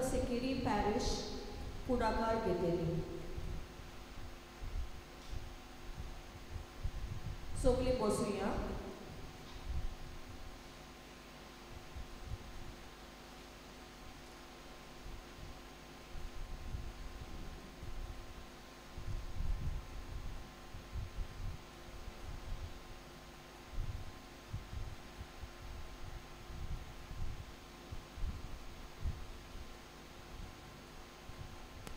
सेकेरी parish पुढाकार घेतली. सगळीं बसूया.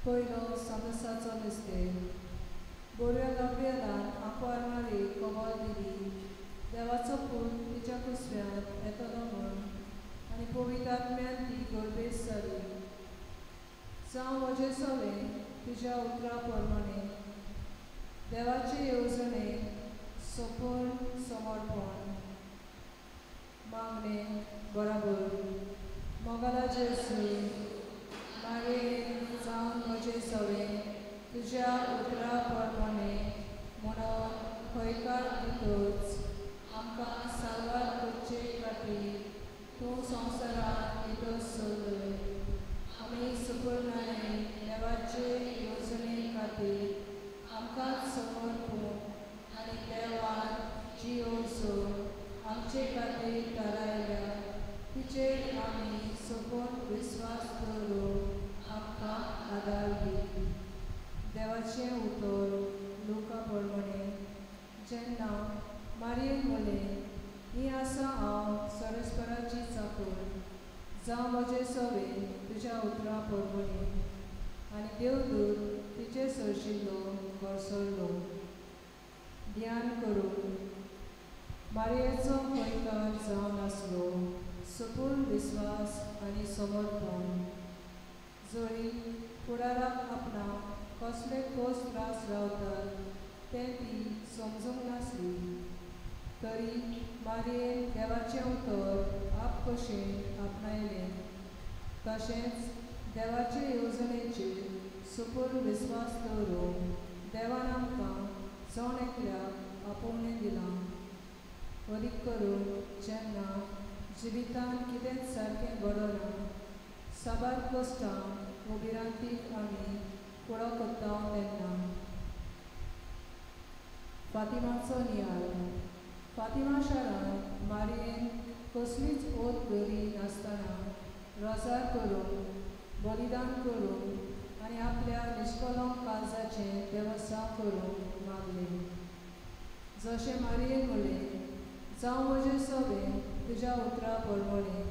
पयलो समस्याचो नुस्तें. बोरव्या गाब्रियेलान आंकवारमारी कबोल दिली. देवाचो पूत तिच्या कुसव्यांत येतलो म्हूण आनी पवित्र आत्म्यान ती गळबेस जाली. जावं म्हजें सवें तुज्या उतरा प्रमाणें देवाचे येवजणे सोपून समर्पण मागणें बराबर. मोगाला जेजू मागें जावन म्हजें सवें तुज्या उतरा प्रमाणें म्हणून खंयकार दितूच आमकां सारवार करचे खातीर तूं संवसारांत येतच चलय. आमी सुपूर्णपणान देवाचे येवजणे खातीर आमकांच समर्पून आनी देवान जी येवजण आमचे खातीर थारायल्या तिचेर आमी सोपून विस्वास दवरून आमकां आदार दी. देवाचें उतर लुका प्रमाणें. जेन्ना मारयेन म्हणलें, ही आसा हांव परमेसराची चाकर, जावं म्हजें सवें तुज्या उतरा प्रमाणें. आनी देवदूत तिचेर सरशिल्लो घोरसरलो. ध्यान करून मारयेचो खंयकार जावन आसलो सोपून विस्वास आनी समर्पण. जरी फुडाराक आपणाक कसले खोस त्रास रावतात तें ती समजूंक नासली, तरी मारयेन देवाचें उतर आपकशें आपणायलें. तशेंच देवाचे येवजणेचेर सोपून विस्वास दवरून देवान आमकां जण एकल्याक आपोवणें दिलां. अदीक करून जेन्ना जिवितांत कितेंच सारकें घडना, साबार कश्टां उबिरांतीक आमी फुडो कोत्ता तेन्ना. फातिमाचो नियाळ. फातिमा शारांत मारयेन कसलीच ओत धरी नासतना रोजार करून, बलिदान करून आनी आपल्या निश्कलंक काळजाचें देवस्थान करूंक मागलें. जशें मारयेन म्हणलें, जावं म्हजें सवें तुज्या उतरा प्रमाणें.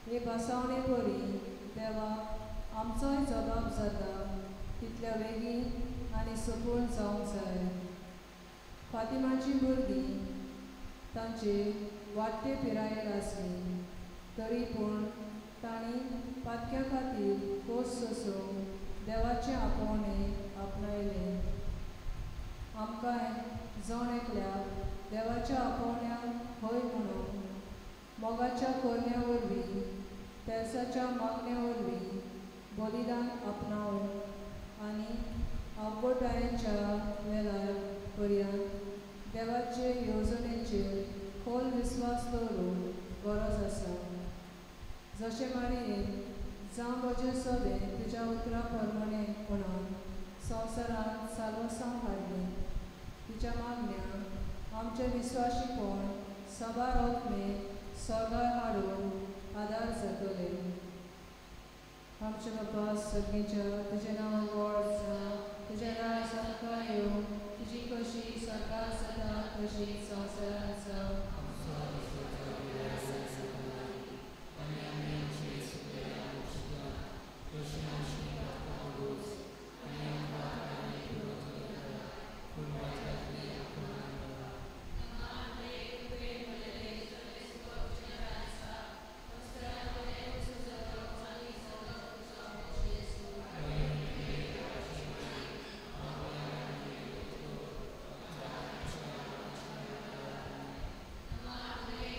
हे भासावणे परी देवाक आमचोय जबाब जाता तितल्या बेगीन आनी सोपून जावंक जाय. फातिमाची भुरगीं तांचे वाडटे पिरायेर आसलीं, तरी पूण तांणी पातक्या खातीर खोस सोंसून देवाचें आपोवणें आपणायलें. आमकांय जण एकल्याक देवाच्या आपोवण्यांत हय म्हणून मोगाच्या करण्या वरवीं तेर्साच्या मागण्या वरवीं बलिदान आपणावंक आनी आवगोटायेच्या वेळार पर्यंत देवाचे येवजणेचेर खोल विस्वास दवरूंक गरज आसा. जशें मारयेन जावं म्हजें सवें तुज्या उतरा प्रमाणें म्हणून संवसारांत साल्वसांव हाडलें. तिच्या मागण्या आमचें विस्वाशीपण साबार आत्मे सोगाय हाडून आदार जातले. आमचे बाबा सगळींच्या तुजें नांव व्हड जावं, तुजें राज आमकां येवं, तुजी कशी सरकार जाता तशी संवसारांत जावं. Amen.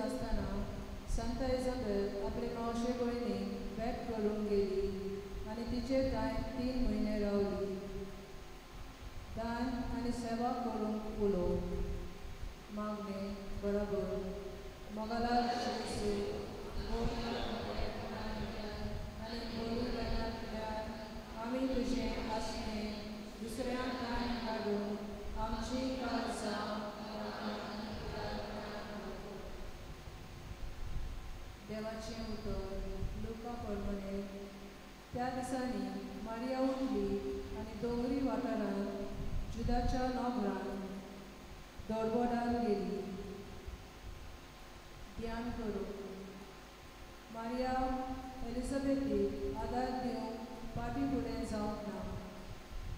नासतना संत इजाबेल आपले मावशे भयणीक भेट करूंक गेली आनी तिचे थंय 3 म्हयने रावली. दान आनी सेवा करूंक उलोव. मागणे बरोबर मोगलार जेसू आनी बलिदानांतल्यान आमी तुजें आसणें दुसऱ्यांक दान हाडून आमची काळजां देवाचें उतर. लुका प्रमाणे त्या दिसांनी मारिया उठली आनी दोंगरी वाठारांत जुदाच्या नोगरांत दोडगोडान गेली. ध्यान करूं. मारिया एलिझाबेथीक आदार दिवंक फाटीं फुडें जावंक ना.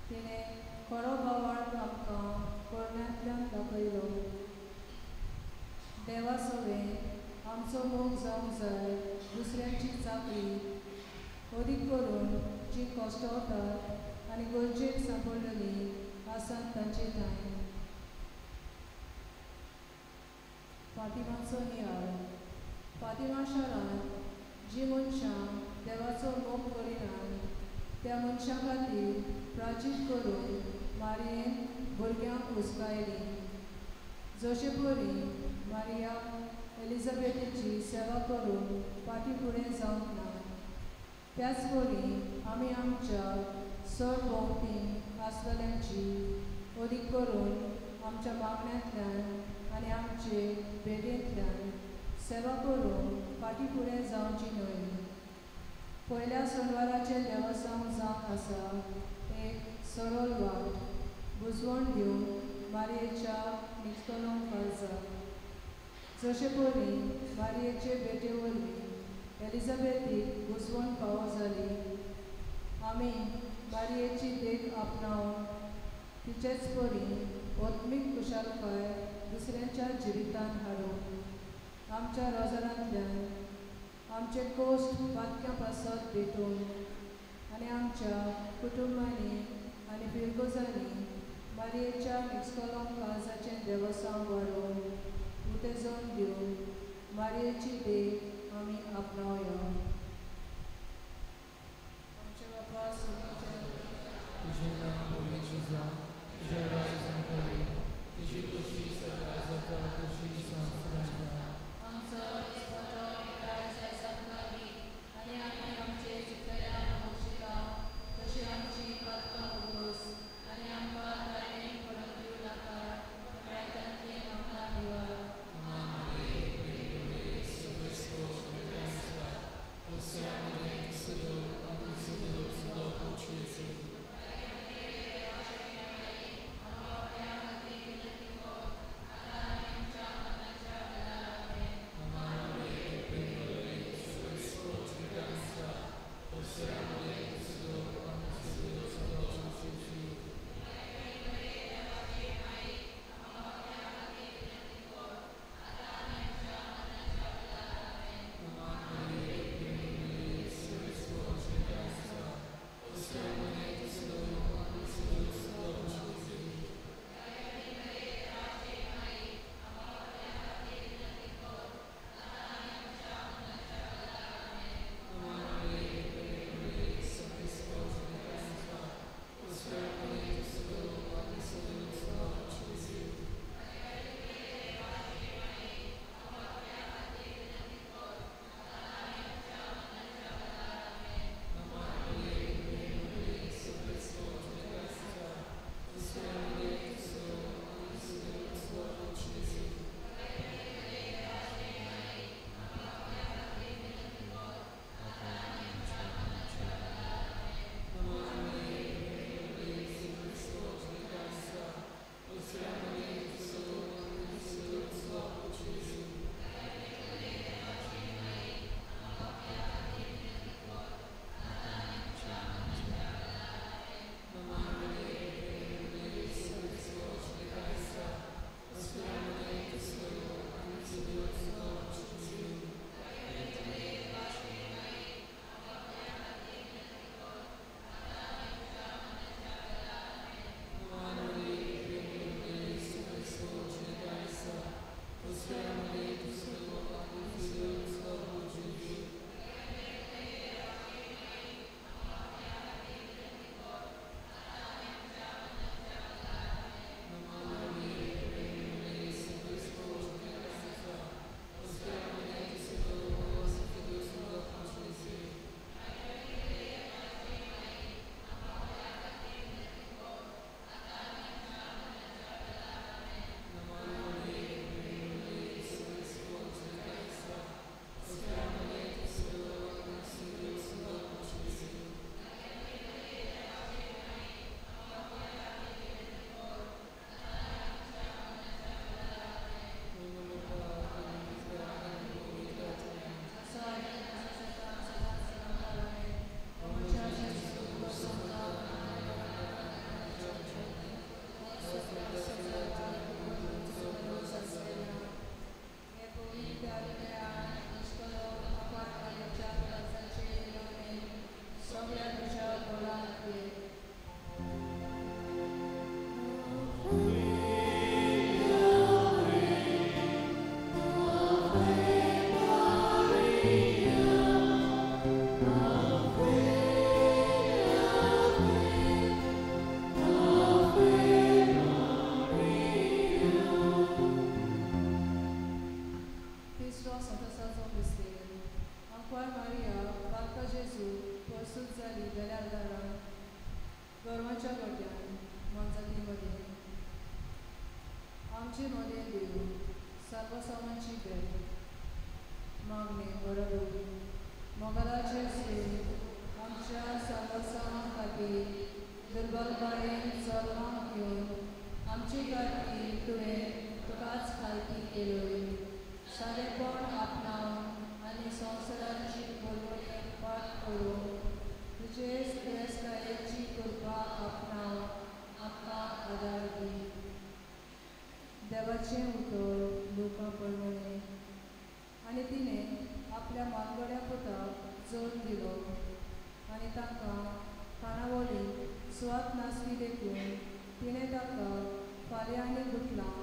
तिणें खरो भावार्थ आमकां कोरण्यांतल्यान दाखयलो. देवा सवें आमचो मोग जावंक जाय दुसऱ्यांची चाकरी, अदीक करून जीं कश्टावतात आनी गरजेक सांपडलेलीं आसात तांचे थंय. फातिमाचो नियाळ. फातिमा शारांत जीं मनशां देवाचो मोग करिनात त्या मनशां खातीर प्राचीत करून मारयेन भुरग्यांक हुस्कायली. जशे परी मारिया एलिझाबेथीची सेवा करून फाटीं फुडें जावंक ना, त्याच परी आमी आमच्या सरभोंवतणी आसलेल्यांची अदीक करून आमच्या मागण्यांतल्यान आनी आमचे भेटेंतल्यान सेवा करून फाटीं फुडें जावची न्हय. पयल्या सोनवाराचें देवस्थान जावन आसा एक सरळ वाट बुजवण दिवन मारयेच्या निश्कलंक काळजां. जशे परी मारयेचे भेटे वरवीं एलिझाबेथीक बुजवण फावो जाली, आमी मारयेची देख आपणावन तिचेच परी आत्मीक खुशालकाय दुसऱ्यांच्या जिवितांत हाडूंक आमच्या रोजारांतल्यान आमचे कोश्ट वाक्यां पासत भेटून आनी आमच्या कुटुंबांनी आनी फिरकोजांनी मारयेच्या निश्कलंक काळजाचें देवस्थान वाडोवन उतेजन दिवन मारयेची देख आमी आपणावया. आमचे बापा तुजें नांव पवित्र जावं, तुजें राज जावं, तुजी खुशी सदां जाता तशी संवसारांत जावं. आमचो दिसपतो आयज आमकां दी आनी आमी आमचे चिंतल्यांक बक्षिता तशी आमची पातकां उगोस आनी आमकां तायेन पडूंक दिवं नाका, मेळटांतली आमकां दिवार. तिसरो संतोसाचो क्रिस्तेल अंकवार मारिया बालका जेजू प्रस्तूत जाली जाल्यार दारान गोरवांच्या गोट्यान मनजाती मदें आमचे मोदें देव सर्वसामांची भेट मागणे बरोबर मोगलाचे सूर आमच्या सर्वसामां खातीर दुर्बलकायेन जल्माक येवन आमची गाठी तुवें तुकाच खालती केल्योय सादेपण आपणावन आनी संवसाराची बरोबरी पाठ करून तुजे तिरस्कारेची कृपा आपणावन आमकां आदार दी. देवाचें उतर लोकां प्रमाणे आनी तिणें आपल्या मानगड्या पुताक जोड दिलो आनी तांकां खाणावळी सुवात नासली देखून तिणें ताका फाल्यां आनी गुटलां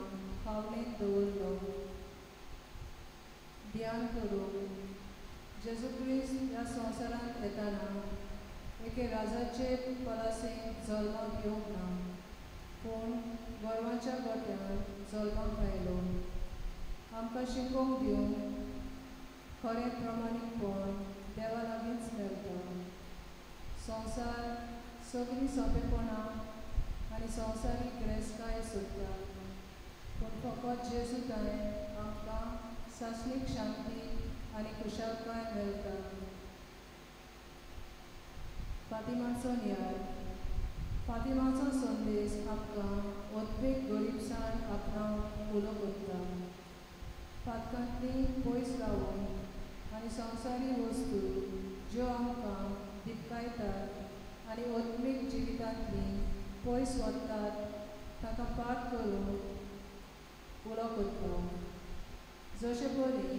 खावणेंत दवरलो. ध्यान करून जेजू क्रिस्त ह्या संवसारांत येताना एके राजाचे पलासेंत जल्माक येवंक ना पूण गोरवांच्या गोट्यान जल्माक आयलो. आमकां शिकोवंक दिवन खरें प्रमाणीकपण देवा लागींच मेळटा. संवसार सगळीं सोंपेपणां आनी संवसारीक गिरेस्तकाय सोदता पूण फकत जेजूताय आमकां सासणीक शांती आनी खुशालकाय मेळटा. फातिमाचो न्याय फातिमाचो संदेश आमकां ओतपेक गरीबसाण आपणावन उलो करता. फातकांतली पयस रावून आनी संवसारी वस्तू ज्यो आमकां दिपकायतात आनी ओतमीक जिवितांतली पयस वतात ताका पाठ करून उलो करता. जशे परी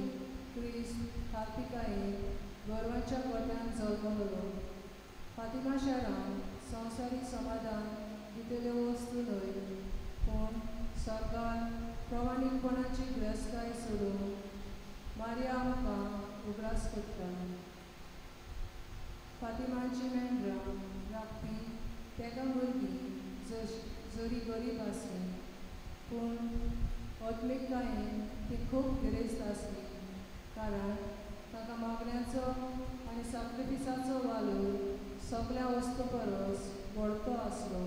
क्रिस्त खालपिकायेन गोरवांच्या गोट्यान जल्मलो फातिमा शारान संवसारी समाधान दितल्यो वस्तू न्हय पूण सरकार प्रमाणीकपणाची गिरेस्तकाय सोडून मारिया आमकां उगडास करता. फातिमाची मेंढरां राखपी तेगा भुरगीं जरी गरीब आसलीं पूण ओतमीककायेन ती खूब गिरेस्त आसली कारण ताका मागण्यांचो आनी सॅक्रिफिसाचो वालोर सगळ्या वस्तू परस व्हडतो आसलो.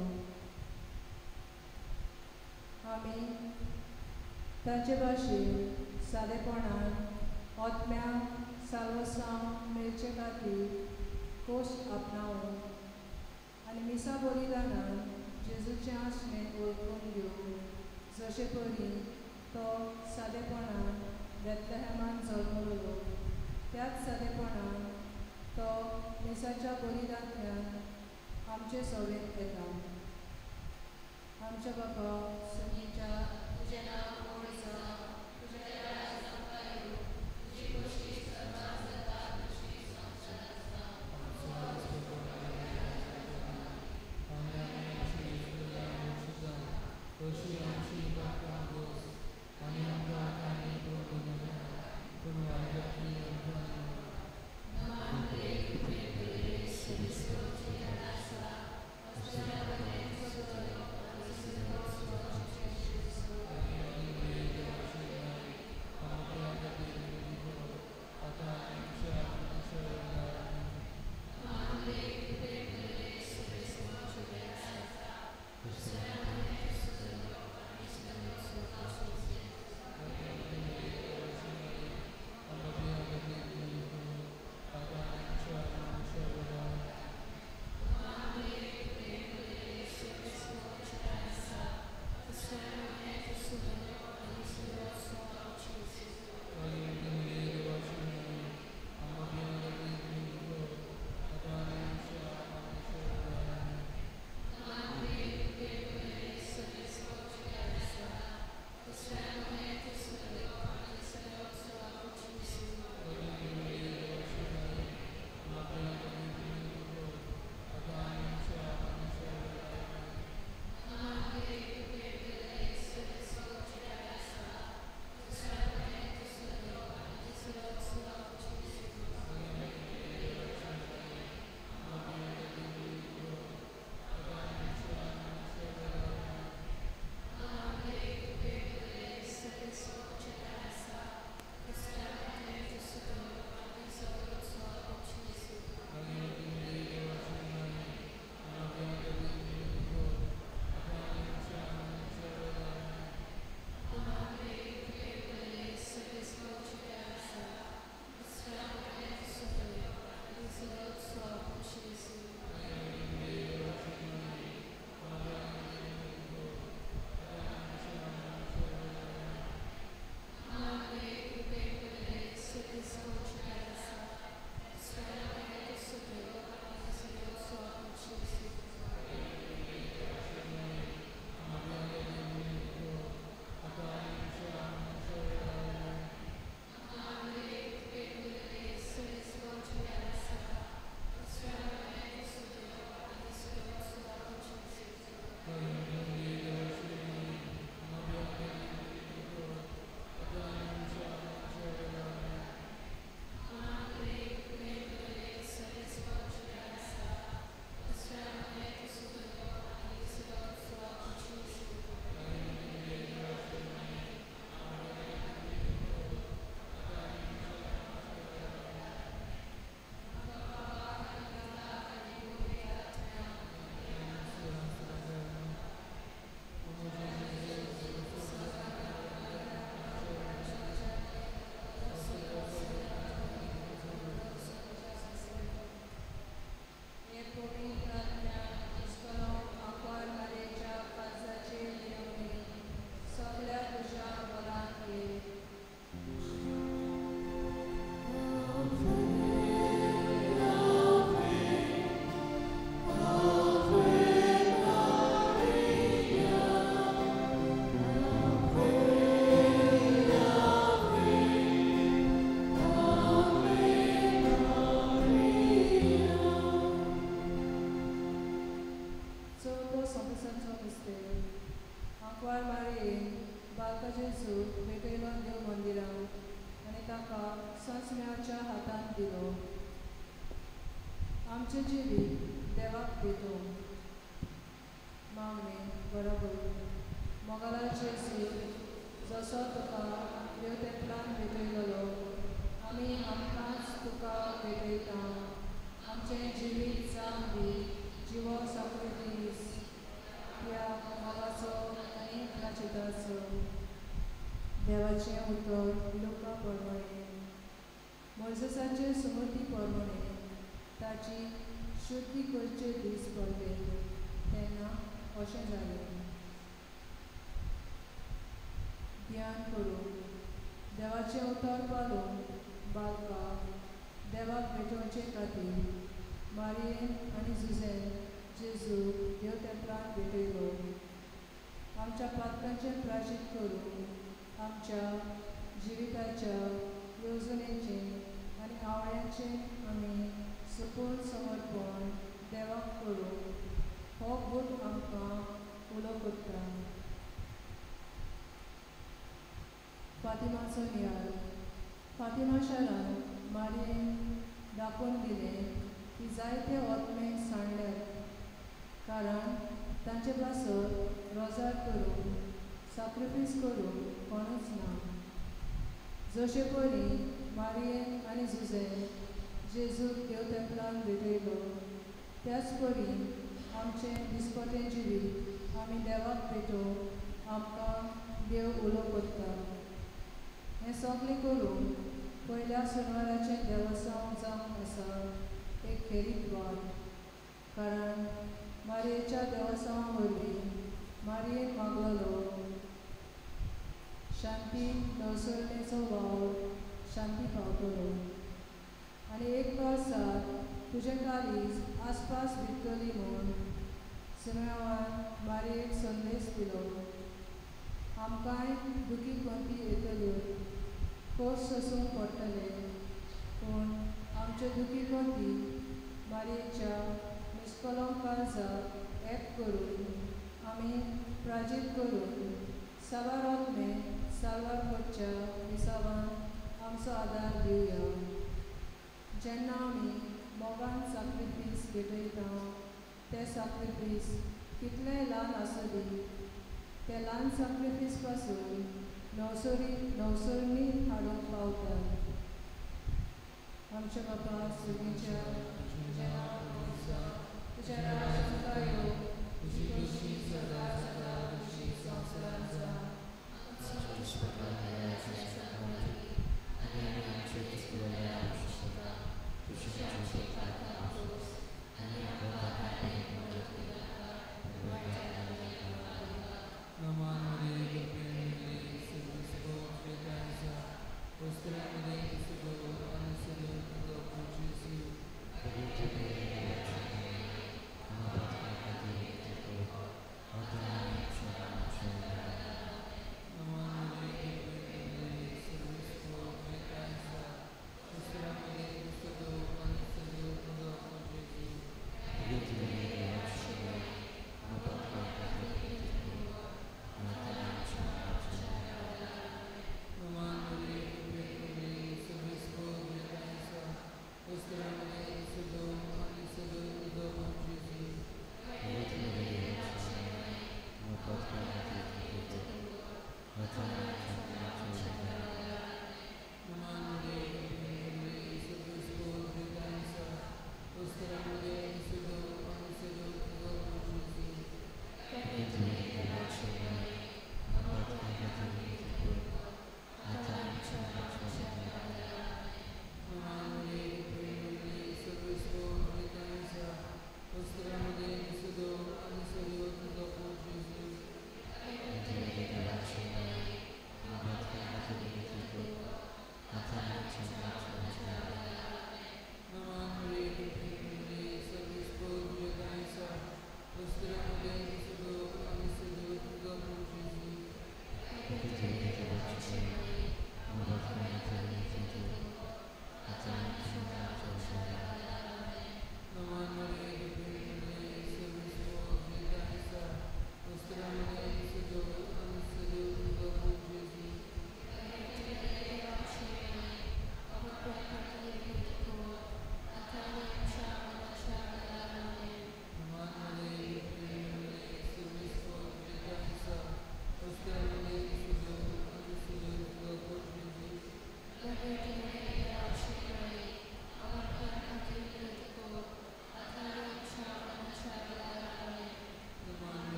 आमी ताचे भाशेन सादेपणान ओतम्यांक साल्वसांव मेळचे खातीर कोश्ट आपणावन आनी मिसा बलिदानान जेजूचें आसणें वळखून घेवन जशे परी तो सादेपणान बेतलेहेमान जल्मलो त्याच सादेपणान तो मिसाच्या बलिदानांतल्यान आमचे सवेत येता. आमच्या बापा सगळींच्या तुजें नांव व्हड जावं, तुजें राज आमकां येवं, तुजी खोशी सर्वांक जाता तशी संवसारांत जावं. कशी आमची बाका दोस आनी आमकां आनी पडूं पूण वायटांतली आमकां आसा संसम्याच्या हातान दिलो. आमचे जिवीत देवाक भेटो. मागणे बरोबर मोगलाचे जसो तुका देव तेंपलान भेटयलो आमी आमकांच तुका भेटयता. आमचें जिवीत जावन दी जिवो साखरेतीस ह्या मोगाचो आनी प्राचिताचो. देवाचें उतर लुका प्रमाणे मोर्जेसाचे सुमती प्रमाणे ताची शुद्धी करचे दीस पडले तेन्ना अशें जालें. ध्यान करूं देवाचें उतर पालून बालकाक देवाक भेटोवचे खातीर मारयेन आनी जुजेन जेजू देव तेंपलान भेटयलो. आमच्या पातकांचें प्राशीत करून आमच्या जिविताच्या येवजणेचें आनी आवड्यांचें आमी सपून समर्पण देवाक करूं हो बूट आमकां उलो करता. फातिमाचो नियाळ फातिमा शारान मारयेन दाखोवन दिलें की जायते ओतमे सांडल्यात कारण तांचे पासत रोजार करूंक सॅक्रिफीस करूंक कोणूच ना. जशे परी मारयेन आनी जुजेन जेजूक देव तेंपलान भेटयलो त्याच परी आमचें दिसपटें जिवीत आमी देवाक भेटोवंक आमकां देव उलो करता. हें सगलें करून पयल्या शेनवाराचें देवस्नान जावन आसा एक खेरीत वार. कारण मारयेच्या देवस्नावा वरवीं मारयेन मागलोलो शांती नवसरणेचो वावर शांती पावतलो आनी एक वर्साक तुजें काळीज आसपास विटतली म्हूण सुनावान मारयेक संदेश दिलो. आमकांय दुखी पंती येतल्यो खोस सोसूंक पडटले पूण आमच्यो दुखी पंती मारयेच्या निश्कलंक काळजाक एक करून आमी प्राजीत करून साबार ओतमे सारवार करच्या हिसाबान आमचो आदार दिवया. जेन्ना आमी मोगान सॅक्रिफीस भेटयता ते सॅक्रिफीस कितलेय ल्हान आसुंदी ते ल्हान सॅक्रिफीस पासून नवसरणी हाडूंक पावतात. आमच्या बापा सुर्गीच्या तुजें नांव पुजिता तुजें राज्य येवं तुजी कशी सदा सदा तुजी संवसारांत जा.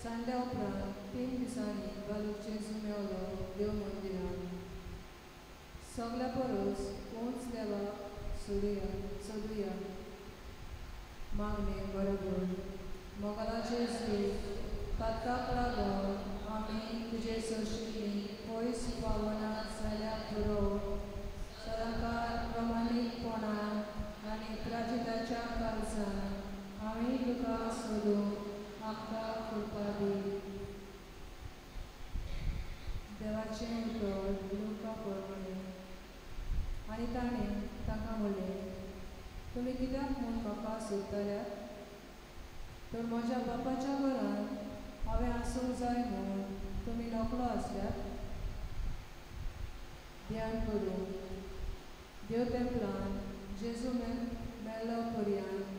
सांडल्या उपरांत 3 दिसांनी बालूक जेजू मेवलो देव मंदिरांत. सगल्या परस उंच देवाक सोदुया मागणे बरोबर. मोगला जेजू कातकाक लागून आमी तुजे सोशिल्लीं पयस पावना जाल्यार पुरो सदांकाळ प्रमाणीकपणान आनी प्राजिताच्या काळजान आमी तुका सोदूंक आमकां कृपा दी. देवाचें उतर लुका प्रमाणे. आनी ताणें तांकां म्हणलें, तुमी कित्याक म्हूण म्हाका सोदताल्यात? तर म्हज्या बापाच्या घरांत हांवें आसूंक जाय म्हूण तुमी नकळो आसल्यात. ध्यान करूं. देव तेंपलांत जेजू मेल्लो पर्यंत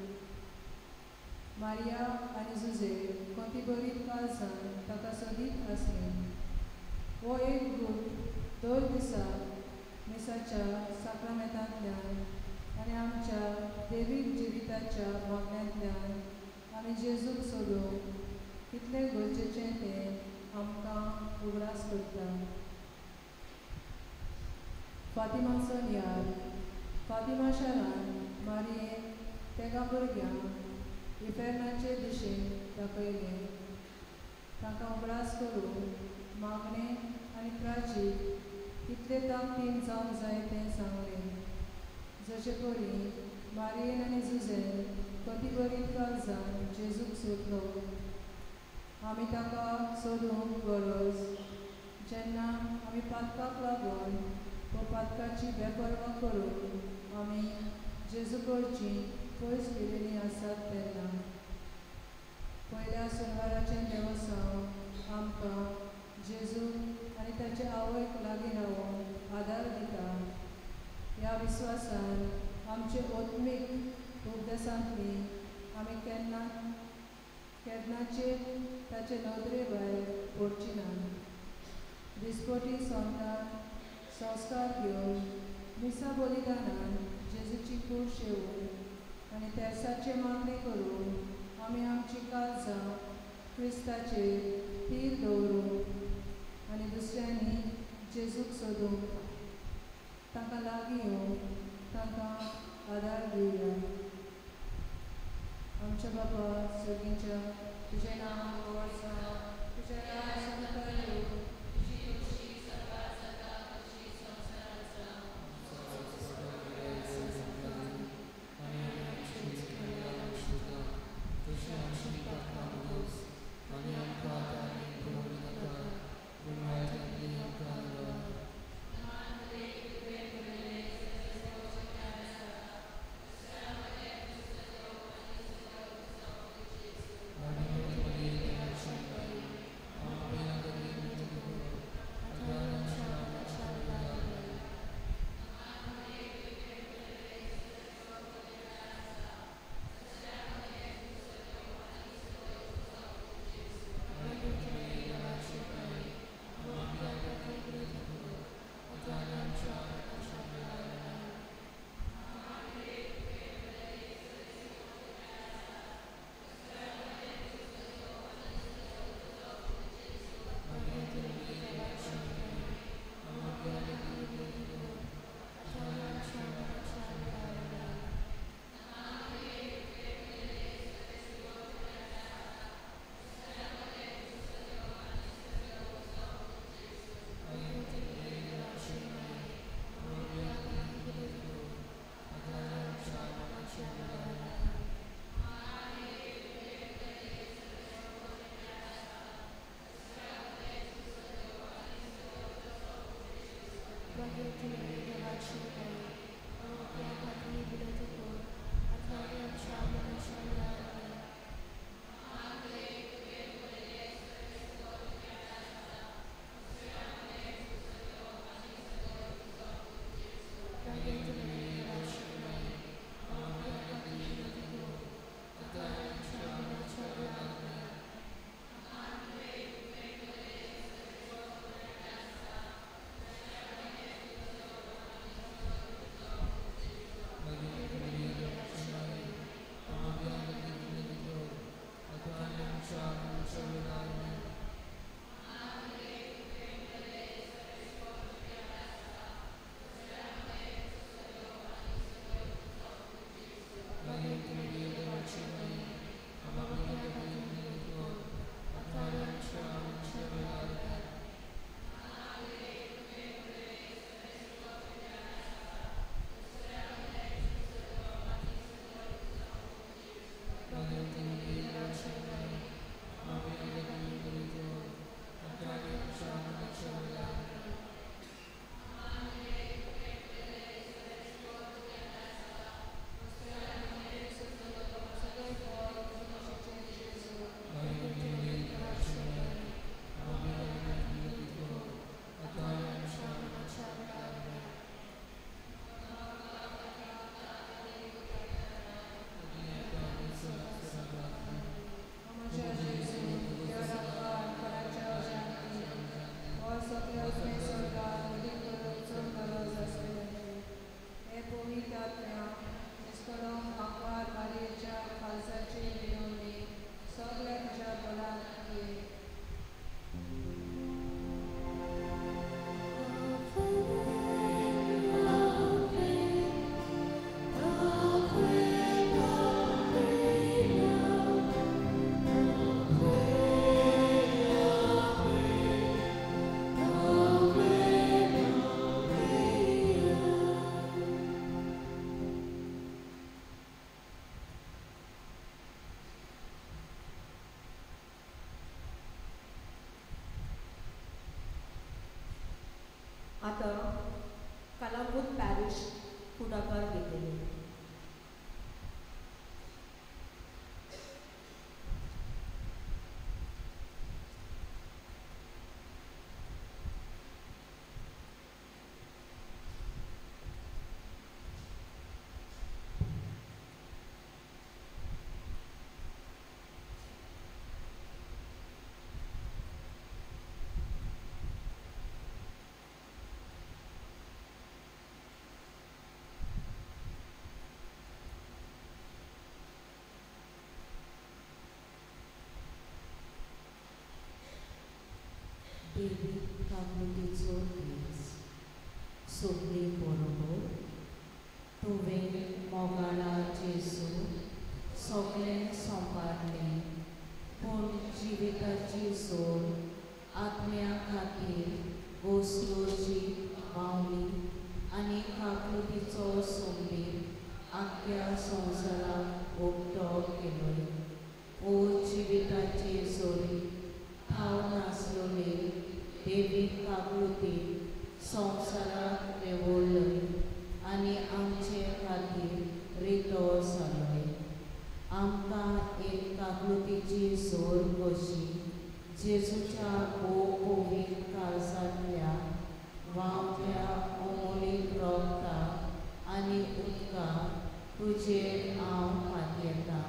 मारिया आनी जुजे कोणती बरीत काळजान ताका सोदीत आसलीं. हो एक ग्रूप दर दिसा मिसाच्या साक्रामेंतांतल्यान आनी आमच्या दैवीक जिविताच्या मागण्यांतल्यान आमी जेजूक सोदूंक कितलें गरजेचें तें आमकां उगडास करता. फातिमाचो याद. फातिमा शारांत मारयेन तेगा भुरग्यांक इफेर्नाचे दिशेन दाखयलें. तांकां उगडास करून मागणें आनी प्राजीत कितले ताकतीन जावंक जाय तें सांगलें. जशे परी मारयेन आनी जुजेन कती बरीत काळजान जेजूक सोदलो, आमी ताका सोदूंक गरज. जेन्ना आमी पातकाक लागून वा पातकाची बेपरवा करून आमी जेजू कडचीं पयस गेलेलीं आसात तेन्ना. पयल्या शेनवाराचें देवसांव आमकां जेजू आनी ताचे आवयक लागीं रावून आदार दिता. ह्या विस्वासान आमचे ओत्मीक उपदेसांतलीं आमी केन्नाचेर ताचे नदरे भायर पडचीं ना. दिसपटी संस्कार घेवन मिसा बलिदानान जेजूची कूड शेवून आनी तेर्साचे मागणी करून आमी आमची काळजां क्रिस्ताचेर थीर दवरूंक आनी दुसऱ्यांनी जेजूक सोदूंक तांकां लागीं येवंक तांकां आदार दिवया. आमच्या बाबा सर्गीच्या तुजें नांव व्हड जावं, तुजें राज सदांकाळ येवं, तुजी खुशी सदांच जाता तशी संवसारांत जावं. सगळीं बरोबर तुवें मोगाळा जेजू सगळें सांबाळलें पूण जिविताची सोड आत्म्या खातीर घोसलोची बावली आनी काकुतीचो सोंबीर आख्या संवसाराक उक्तो केलोय. ओ जिविताचे सोडी हांव नासलोले देवीक काकुती संवसाराक रेवोळ्ळय आनी आमचे खातीर रितो जालोय. आमकां एक काकुतीची सोड कशी जेजूच्या पवित्र काळजांतल्या वावट्या अमोलीक रगता आनी उदका तुजेर हांव फाटयेतां.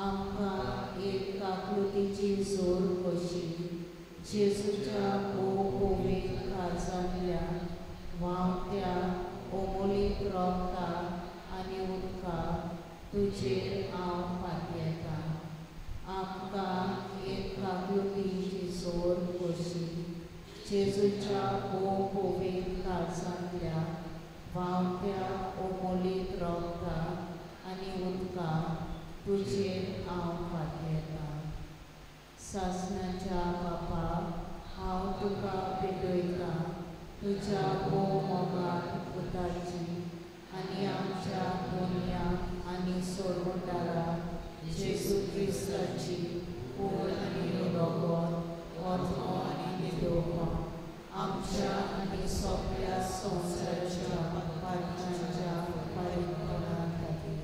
आमकां एक काकुतीची सोड कशी जेजूच्या पवित्र काळजांतल्या वावट्या अमोलीक रगता आनी उदका तुजेर हांव फाटयेतां. आमकां एक काकुतीची सोड कशी जेजूच्या पवित्र काळजांतल्या वावट्या अमोलीक रगता आनी उदका तुजेर हांव फाटयेतां. सासणाच्या बापा हांव तुका पेटयतां तुज्या मोगान उतारची आनी आमच्या दुनिया आनी सोडवणारा जेजू क्रिस्ताची कूड आनी रगत वचो आनी देवपा आमच्या आनी सगळ्या संवसाराच्या पात्रांच्या परिपणा खातीर.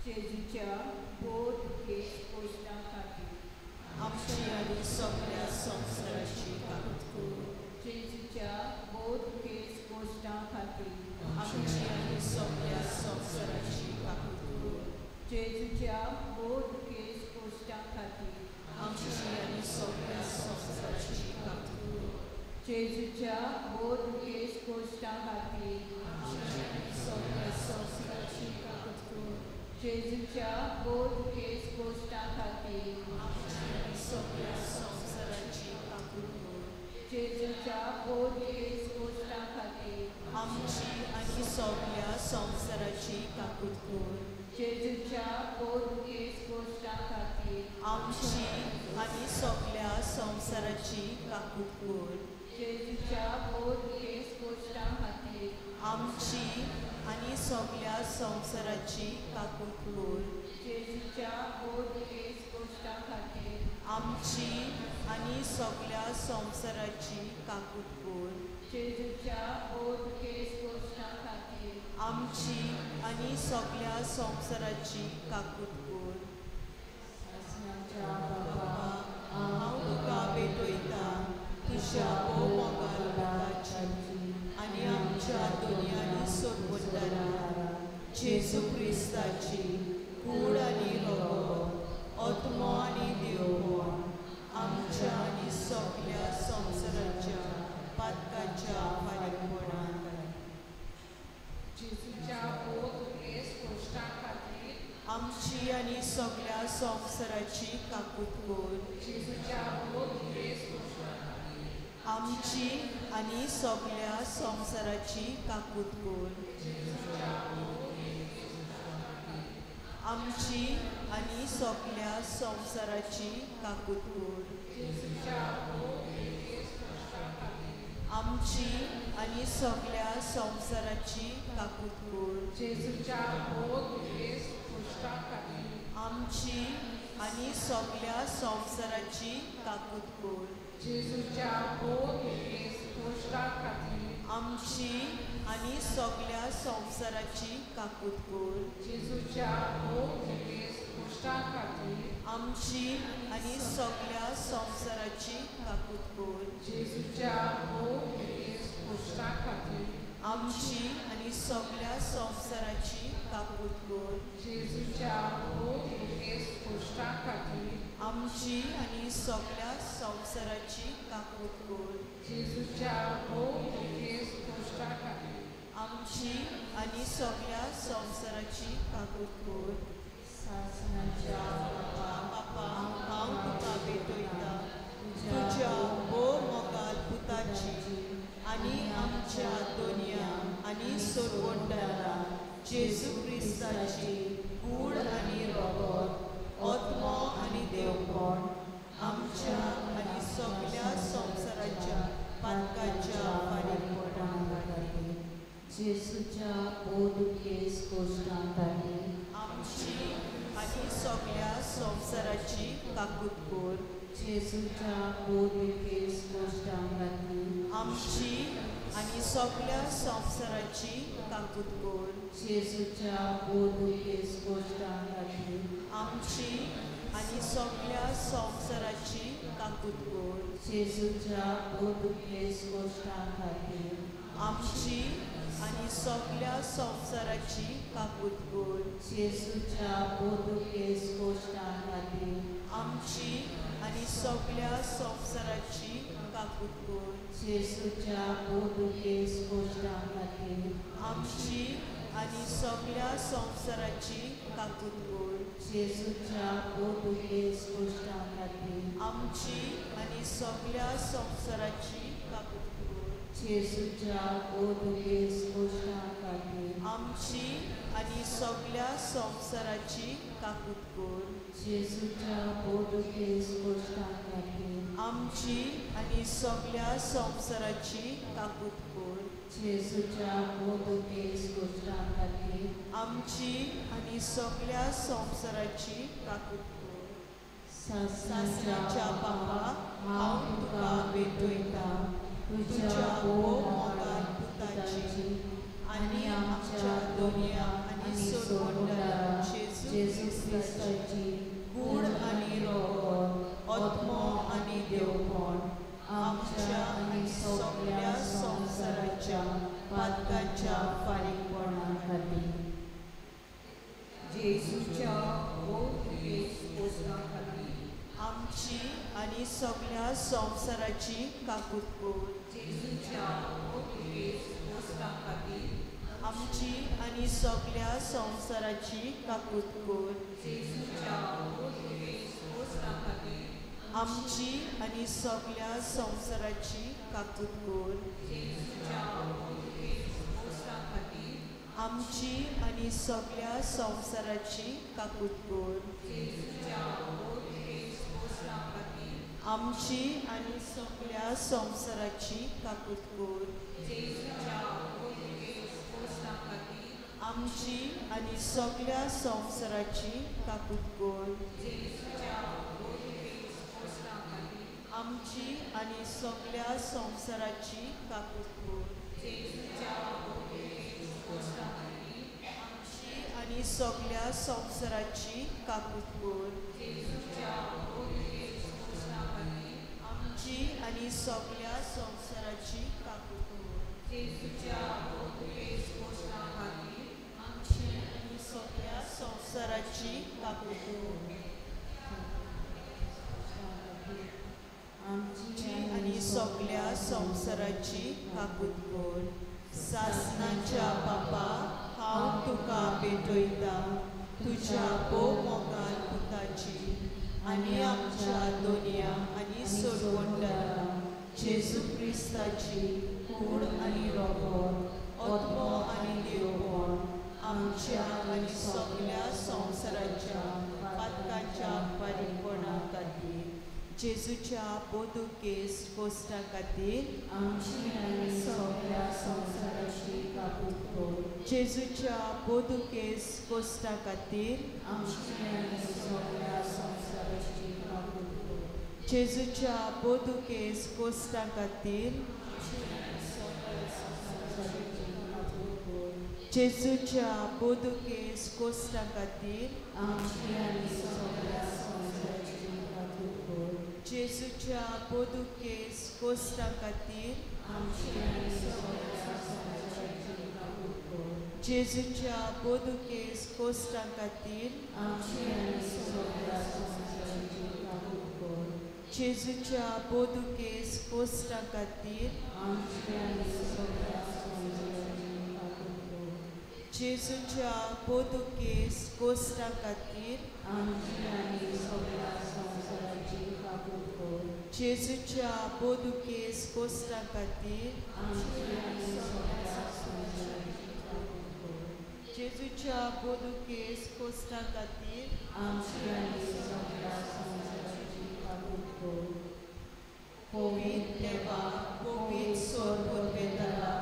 जेजूच्या बोध केस पोस्टा खातीर आमची आनी सगळ्या संवसाराची काकूत. जेजूच्या बोध केस पोस्टा खातीर आमची आनी सगळ्या संवसाराची काकूत. जेजूच्या बोध केस पोस्टा खातीर आमची आनी सगळ्या संवसाराची काकूत. जेजूच्या बोध केस पोस्टा खातीर सगळ्या संवसाराची काकूत. जेजूच्या बोध केस पोस्टा खातीर सगळ्या संवसाराची काकूत. जेजूच्या बोध केस पोस्टा खातीर आमची आनी सगळ्या संवसाराची काकूत. जेजूच्या बोध केस पोस्टा खातीर आमची आनी सगळ्या संवसाराची काकूत. जेजूच्या बोध केस पोस्टा खातीर आमची आनी सगळ्या संवसाराची काकूत. जेजूच्या बोध केस पोस्टा खातीर आमची आनी सगळ्या संवसाराची काकूत. जेजूच्या बोध केस पोस्टा खातीर आमची आनी सगळ्या संवसाराची काकूत. सासणाच्या बापा हांव तुका भेटयतां तुज्या मोगाची आनी आमच्या दुनियानी सोडवणारा जेजू क्रिस्ताची कूड आनी रगत आत्मो आनी देवपण आमच्या आनी सगळ्या संवसाराच्या पातकाच्या फारीकपणा जेजूच्या बोध केस पोस्टा खातीर आमची आनी सगळ्या संवसाराची काकूत. जेजूच्या बोध केस पोस्टा खातीर आमची आनी सगळ्या संवसाराची काकूत. आमची आनी सगळ्या संवसाराची काकूत. जेजूच्या बोध केस पोस्टा खातीर आमची आनी सगळ्या संवसाराची काकूत. जेजूच्या बोध केस पोस्टा खातीर आमची आनी सगळ्या संवसाराची काकूत. जेजूच्या बोध केस पोस्टा खातीर आमची आनी सगळ्या संवसाराची काकूत. जेजूच्या बोध केस पोस्टा खातीर आमची आनी सगळ्या संवसाराची काकूत. जेजूच्या बोध केस पोस्टा खातीर आमची आनी सगळ्या संवसाराची काकूत. जेजूच्या बोध केस पोस्टा खातीर आमची आनी सगळ्या संवसाराची काकूत. जेजूच्या बोध केस पोस्टा खातीर आमची आनी सगळ्या संवसाराची काकूत. सासणाच्या बापा बापा हांव तुका भेटयतां तुझ्या बो मोगाल पुताची आनी आमच्या दोनया आनी सोडवंडारा जेजू क्रिस्ताची कूड आनी रोगोत आत्मो आनी देवपण आमच्या आनी सगळ्या संवसाराच्या पातकाच्या फारीकपणां खातीर जेजूच्या बोधुकेस कोश्टां खातीर आमची आनी सगळ्या संवसाराची काकूट कर जेजूच्या बोधुकेस कोश्टां खातीर आमची आनी सगळ्या संवसाराची काकूट कर जेजूच्या बोधुकेस कोश्टां खातीर आमची आनी सगळ्या संवसाराची काकूट कर जेजूच्या बोधुकेस कोश्टां खातीर आमची आनी सगळ्या संवसाराची काकूट कर जेजूच्या बोधुकेस कोश्टां खातीर आमची आनी सगळ्या संवसाराची काकूट कर जेजूच्या बोधुकेस कोश्टां खातीर आमची आनी सगळ्या संवसाराची काकूट कर जेजूच्या बोधुकेस कोश्टां खातीर आमची आनी सगळ्या संवसाराची काकूट कर जेजूच्या बोधुकेस कोश्टां खातीर आमची आनी सगळ्या संवसाराची काकूट कर जेजूच्या बोधुकेस कोश्टां खातीर आमची आनी सगळ्या संवसाराची काकूट कर जेजूच्या बोधुकेस कोश्टां खातीर आमची आनी सगळ्या संवसाराची काकूट कर सासणाच्या बाबा हांव तुका भेटयता तुज्या मोगाल पुताची आनी आमच्या दोनया आनी सोडवंडारा जेजू क्रिस्ताची कूड आनी रोगोत आत्मो आनी देवपण आमच्या आनी सगळ्या संवसाराच्या पातकाच्या फारीकपणां खातीर जेजूच्या बोधुकेस कोश्टां खातीर आमची आनी सगळ्या संवसाराची काकूट कर जेजूच्या बोधुकेस कोश्टां खातीर आमची आनी सगळ्या संवसाराची काकूट कर जेजूच्या बोधुकेस कोश्टां खातीर आमची आनी सगळ्या संवसाराची काकूट कर जेजूच्या बोधुकेस कोश्टां खातीर आमची आनी सगळ्या संवसाराची काकूट कर जेजूच्या बोधुकेस कोश्टां खातीर आमची आनी सगळ्या संवसाराची काकूट कर जेजूच्या बोधुकेस कोश्टां खातीर आमची आनी सगळ्या संवसाराची काकूट कर जेजूच्या बोधुकेस कोश्टां खातीर आमची आनी सगळ्या संवसाराची काकूट कर जेजूच्या बोधुकेस कोश्टां खातीर आमची आनी सगळ्या संवसाराची काकूट कर जेजूच्या बोधुकेस कोश्टां खातीर आमची आनी सगळ्या संवसाराची काकूट कर जेजूच्या बोधुकेस कोश्टां खातीर आमची आनी सगळ्या संवसाराची काकूट कर आमची आनी सगळ्या संवसाराची काकूट कर सासणाच्या बाबा हांव तुका भेटयता तुज्या मोगाल पुताची आनी आमच्या दोनया आनी सोडवंडारा जेजू क्रिस्ताची कूड आनी रोगोत आत्मो आनी देवपण आमच्या आनी सगळ्या संवसाराच्या पातकाच्या फारीकपणां खातीर जेजूच्या बोधुकेस कोश्टां खातीर आमची आनी सगळ्या संवसाराची काकूट कर जेजूच्या बोधुकेस कोश्टां खातीर आमची आनी सगळ्या संवसाराची काकूट कर जेजूच्या बोधुकेस कोश्टां खातीर जेजूच्या बोधुकेस कोश्टां खातीर आमची आनी सगळ्या संवसाराची काकूट कर जेजूच्या बोधुकेस कोश्टां खातीर आमची आनी सगळ्या संवसाराची काकूट कर जेजूच्या बोधुकेस कोश्टां खातीर आमची आनी सगळ्या संवसाराची काकूट कर जेजूच्या बोधुकेस कोश्टां खातीर आमची आनी सगळ्या संवसाराची काकूट कर जेजूच्या बोदुकेस कोस्टा खातीर आमची आनी सगळ्या संवसाराची काकूट कर. जेजूच्या बोदुकेस कोस्टा खातीर आमची आनी सगळ्या संवसाराची काकूट कर. जेजूच्या बोदुकेस कोस्टा खातीर आमची आनी सगळ्या संवसाराची काकूट कर. पवित्र देवा, पवित्र सोर्गोद्गारा,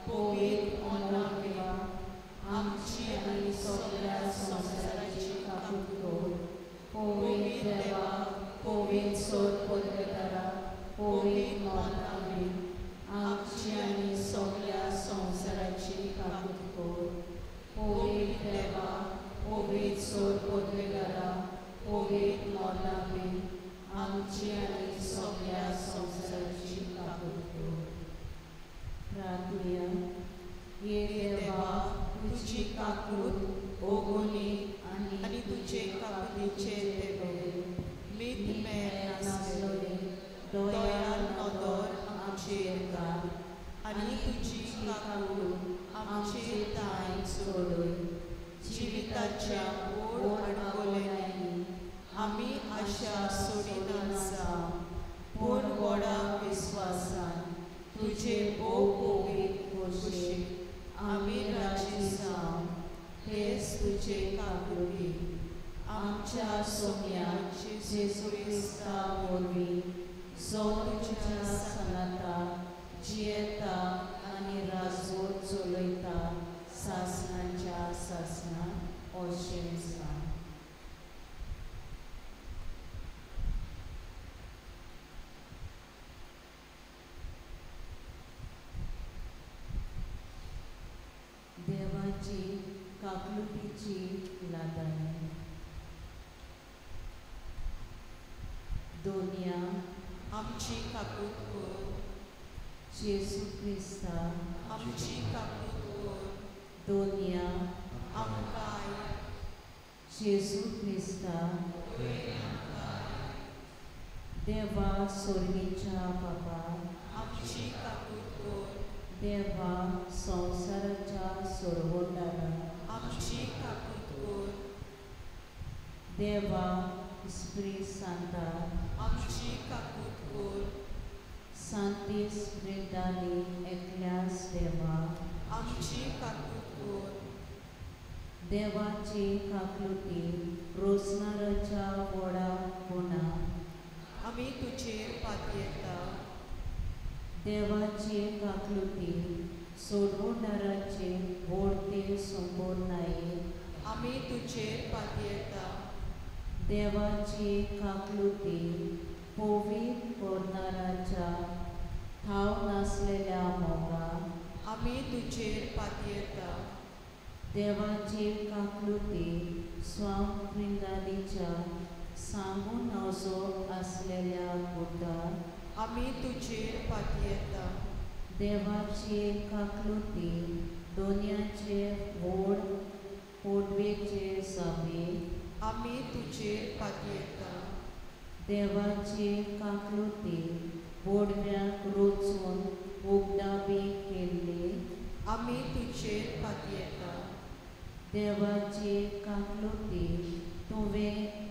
पवित्र मोलाविवा, आमची आनी सगळ्या संवसाराची काकूट कर. पवित्र देवा, पवित्र सोर्गोद्गारा, पवित्र मोलाविवा, आमची आनी सगळ्या संवसाराची काकूट कर. पवित्र देवा, पवित्र सोर्गोद्गारा, पवित्र मोलाविवा, आमची आनी सगळ्या संवसाराची काकूट कर. प्रार्थना. हे देवा, तुजी काकूट ओगोली आनी तुजे काकुलीचे देवे मीत मेळ नासलोले दयाल नदर आमचेर घाल आनी तुजी काकूट आमचे दाय सोडय. जिविताच्या ओड आडकोल्यांनी आमी आशा सोडिनासा, पूण व्हडा विस्वासान तुजे भोव पवित्र कुशीक आमी राजी जावन हेच तुजे काकुटी आमच्या सोम्या जेजू क्रिस्ता वरवीं जो तुज्या सनाता जियेता आनी राजवट चलयता सासणाच्या सासणां अशें सांग. देवाची काकलुटीची लादाई. दोनिया आमची काकूट कर. जेजू क्रिस्ता आमची काकूट कर. दोनिया आमकां जेजू क्रिस्ता देवा सोर्गीच्या बाबा आमची काकूट कर. देवा संवसाराच्या सोडवणारा आमची काकूट कर. देवा स्पिरीट सांता आमची काकूट कर. सांती स्पिरिटाली एकल्यास देवा आमची काकूट कर. देवाची काकलुटी रोजनाराच्या व्हडा गुणा आमी तुजेर पातयेता. देवाची काकलुटी सोडवणाराचे व्हडते संपूर्णाये आमी तुजेर पातयेता. देवाची काकलुटी पवित्र करणाराच्या ठाव नासलेल्या मोगा आमी तुजेर पातयेता. देवाची काकलुटी स्वामप्रिंगालीच्या सांगून नजो असलेल्या गुटार आमी तुजेर पातयेता. देवाची काकलुटी दोनयाचे व्हड पोटवेचे सभे आमी तुजेर पातयेता. देवाची काकलुटी बोडव्याक रोचून उगडाबी केल्ली आमी तुजेर पातयेता. देवाची काकलुटी तुवें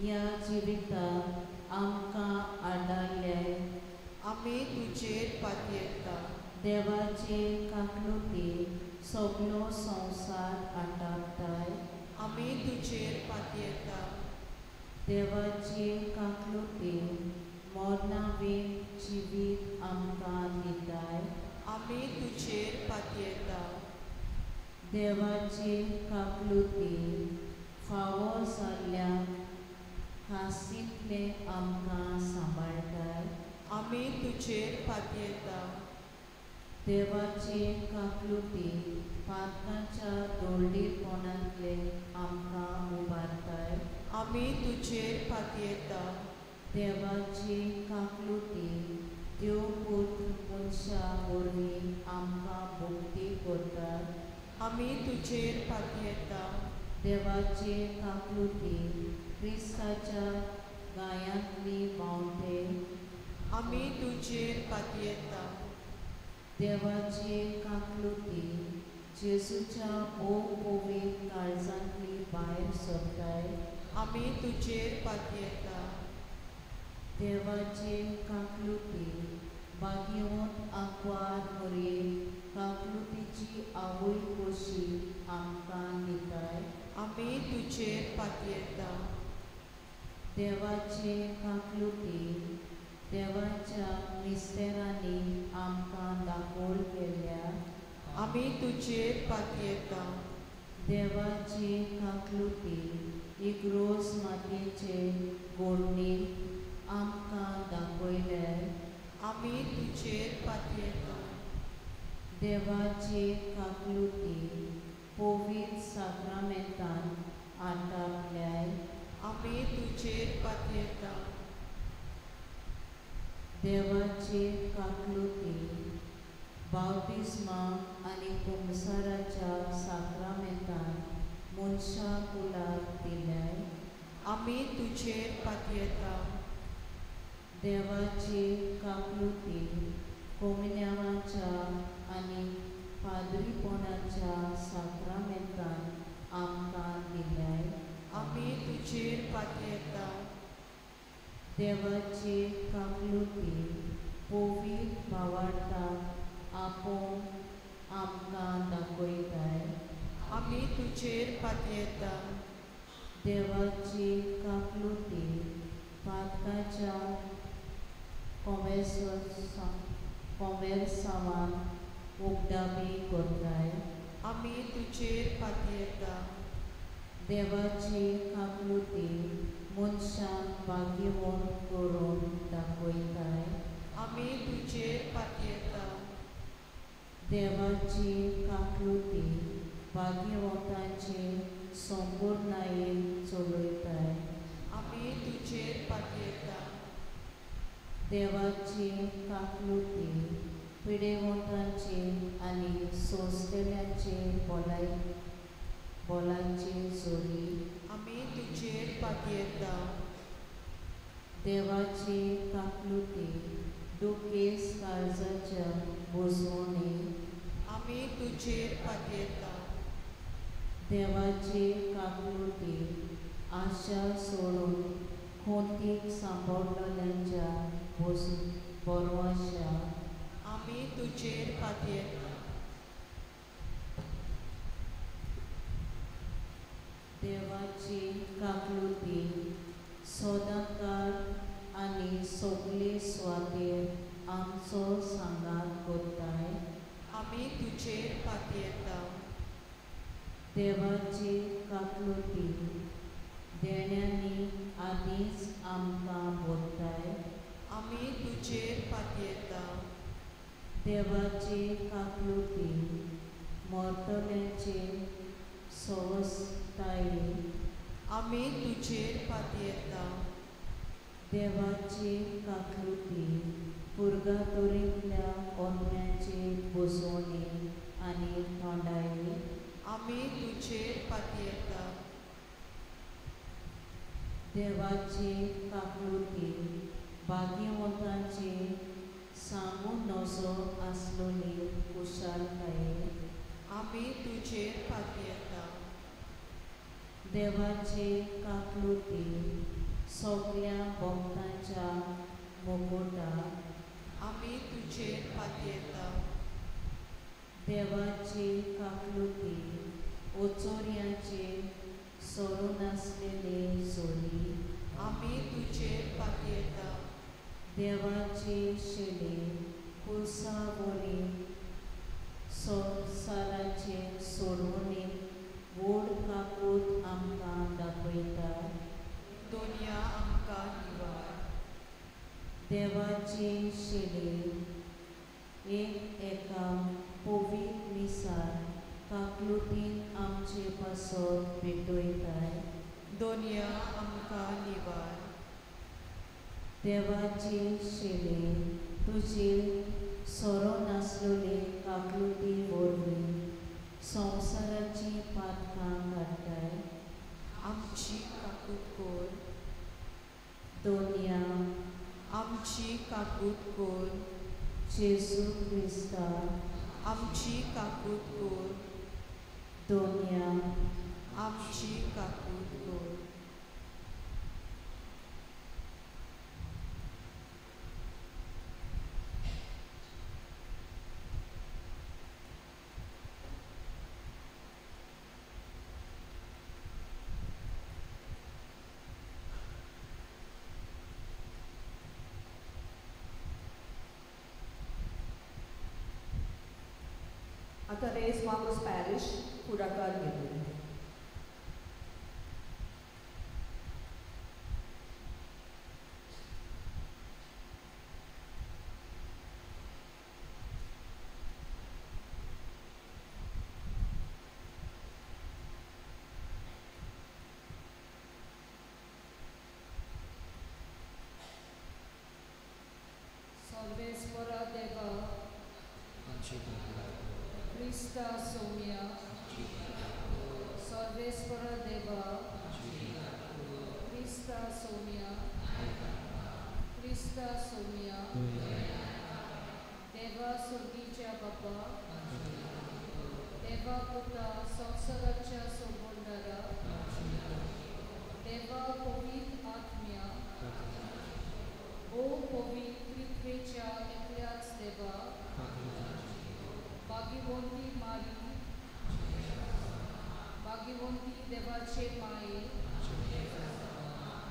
ह्या जिवितांत आमकां आडारले आमी तुजेर पातयेता. देवाची काकलुटी सगळो संवसार आटापताय आमी तुजेर पातयेता. देवाची काकलुटी मोरणावीन जिवीत आमकां दिताय आमी तुजेर पातयेता. देवाची काकलुटी फावो जाल्ल्या खासींतले आमकां सांबाळटाय आमी तुजेर पातयेता. देवाची काकलुटी पातकांच्या दोळडीपणांतले आमकां उबारताय आमी तुजेर पातयेता. देवाची काकलुटी देव पुत्र मनशा वरवीं आमकां भक्ती करतात आमी तुजेर पातयेता. देवाची काकलुटी क्रिस्ताच्या गायांतली वावते आमी तुजेर पातयेता. देवाची काकलुटी जेजूच्या मोग मोवीन काळजांतली भायर सरताय आमी तुजेर पातयेता देवाचे काकलुती बागेवंत आंकवार मोरये काकलुतीची आवय कशी आमकां दिताय आमी तुजेर पातयेता देवाचे काकलुती देवाच्या मिस्तेरांनी आमकां दाखोल केल्या आमी तुजेर पातयेता देवाची काकलुती इग्रोस मातयेचे गोडणीक आमकां दाखयल्यार आमी तुजेर पातयेता देवाची काकलुती पवित्र साक्रामेंतान आटापल्यार आमी तुजेर पातयेता देवाची काकलुती बावतिस्मा आनी कुंभसाराच्या साक्रामेंतान मनशा कुलाक दिल्यार आमी तुजेर पातयेता देवाची काकलुती कोमन्यावाच्या आनी पाद्रीपणाच्या साक्रामेंतान आमकां दिल्यार आमी तुजेर पातयेता देवाची काकलुती पवित्र भावार्थाक आपोवन आमकां दाखयताय आमी तुजेर पातयेता देवाची काकलुती पातकाच्या कोमेरसावान उगडाबी करताय आमी तुजेर पातयेता देवाची काकलुती मनशाक भाग्यवंत करून दाखयताय आमी तुजेर पातयेता देवाची काकलुती भाग्यवंतांचे संपूर्णायेन चलयताय आमी तुजेर पातयेता देवाची काकलुती पिडेवंतांचे आनी सोंसलेल्यांचे बोलांची जोडी आमी तुजेर पातयेता देवाची काकलुती दुखेस काळजाच्या बुजवणी आमी तुजेर पातयेता देवाची काकलुती आशा सोडून खोंतीक सांबाळलेल्यांच्या बोरवाशा आमी तुजेर पातयेता देवाची काकलुती सदांकाळ आनी सगळे सुवातेर आमचो सांगात करताय आमी तुजेर पातयेता देवाची काकलुती देण्यांनी आदींच आमकां भोगताय आमी तुजेर पातयेता देवाची काकलुती मरतल्यांचे सवस्तायी आमी तुजेर पातयेता देवाची काकलुती पुर्गातोरींतल्या ओंत्यांची बुजवणी आनी थोंडायी आमी तुजेर पातयेता देवाची काकलुती भाग्यवंतांची सांगून नजो आसलोली कुशालकाये आमी तुजेर पातयेता देवाची काकलुती सगळ्या भक्तांच्या मुकुटा आमी तुजेर पातयेता देवाची काकलुती ओचोऱ्यांचे सरून आसलेली जोडी आमी तुजेर पातयेता देवाची शेली कुसा बोरी संवसाराचे सोडवणी व्हड काकूत आमकां दाखयता दोनया आमकां निवार देवाची शेली एका पवित्र मिसार काकलुतीन आमचे पासत भेटयताय दोनया आमकां निवार देवाची शेली तुजी सोरोन आसलोली काकलुती वरवीं संवसाराची पातकां काडटाय आमची काकूत कोर दोनया आमची काकूत कोर जेजू क्रिस्ता आमची काकूत कोर दोनिया आमची काकूट गोड. आता रेस मार्कस पॅरिश पुढाकार घेते. सर्वेश्वरा देवा Krista Soumya Sarveswara Deva Krista Soumya Krista Soumya Deva Surgicha Baba Deva Puta Sansaracha Sobondara Deva Covid Atmya O Covid Pritvecha Ekliats Deva Bhagivonti Mari Bhagivonti Devache Mai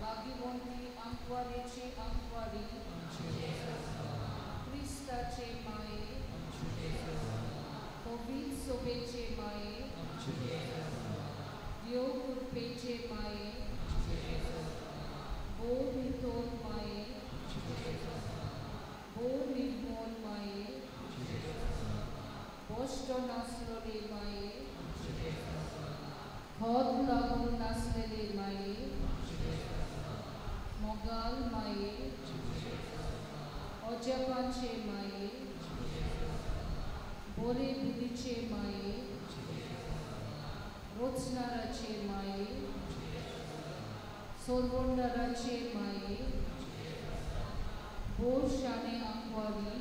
Bhagivonti Ankwareche Ankwari Krista Che Mai Covid Sobeche Mai Dio Kurpeche Mai Bo Niton Mai Bo Nirmon Mai Boston Naslole Mai Hod Lagun Naslele Mai Mogal Mai Ojapache Mai Bore Budiche Mai Rotsnarache Mai Solvondarache Mai Bor Shane Ankwari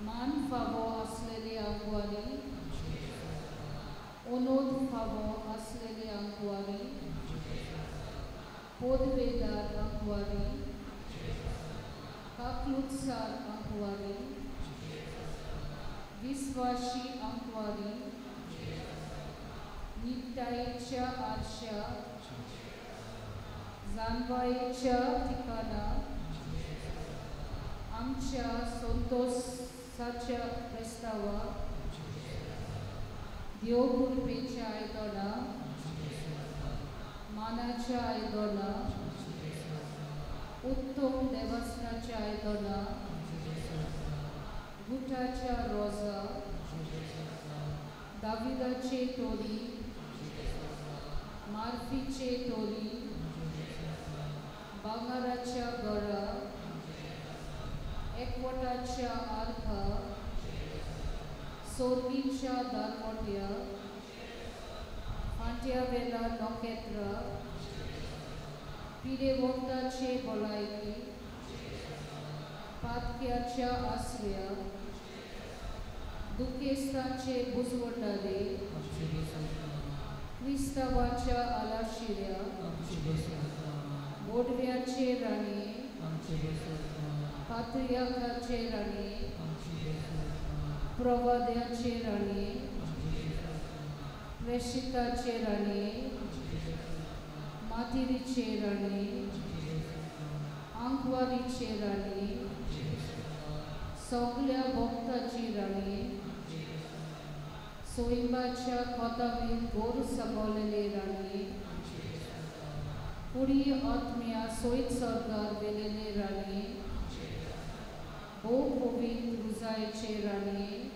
Man Favo Aslele Ankwari Onod Favo Aslele Ankwari Podvedar Ankwari Kaklutsar Ankwari Viswashi Ankwari Nitaicha Arsha Zanvaicha Tikana Amcha Sontos Sacha Prestava Diogur Pecha Idona Manacha Idona Uttom Devasnacha Idona Gutacha Rosa Davidache Tori Marfiche Tori Bangaracha Gora Ekwatacha Artha Sorgicha Darmotia Fantiavela Noketra Pidevontache Bolaiki Patkiacha Asriya Dukestache Buzvotare Kristavacha Alashirya Bodviache Rani Patriarchache Rani Pravadyache Rani Preshitache Rani Matiriche Rani Ankwariche Rani Soglya Bhaktache Rani Soimbacha Kotavin Gor Sabolele Rani Puri Atmya Soit Sargar Velele Rani Bo Kovin Ruzaiche Rani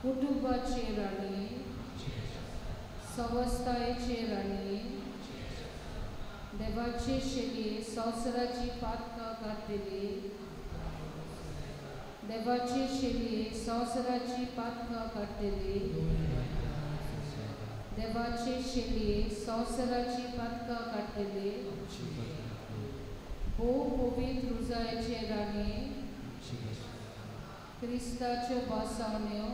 Kutubache Rani Savastaiche Rani Devache Sheli Sausarachi Patka Kartili Devache Sheli Sausarachi Patka Kartili Devache Sheli Sausarachi Patka Kartili Bo Kovit Ruzaiche Rani Kristacho Basanyo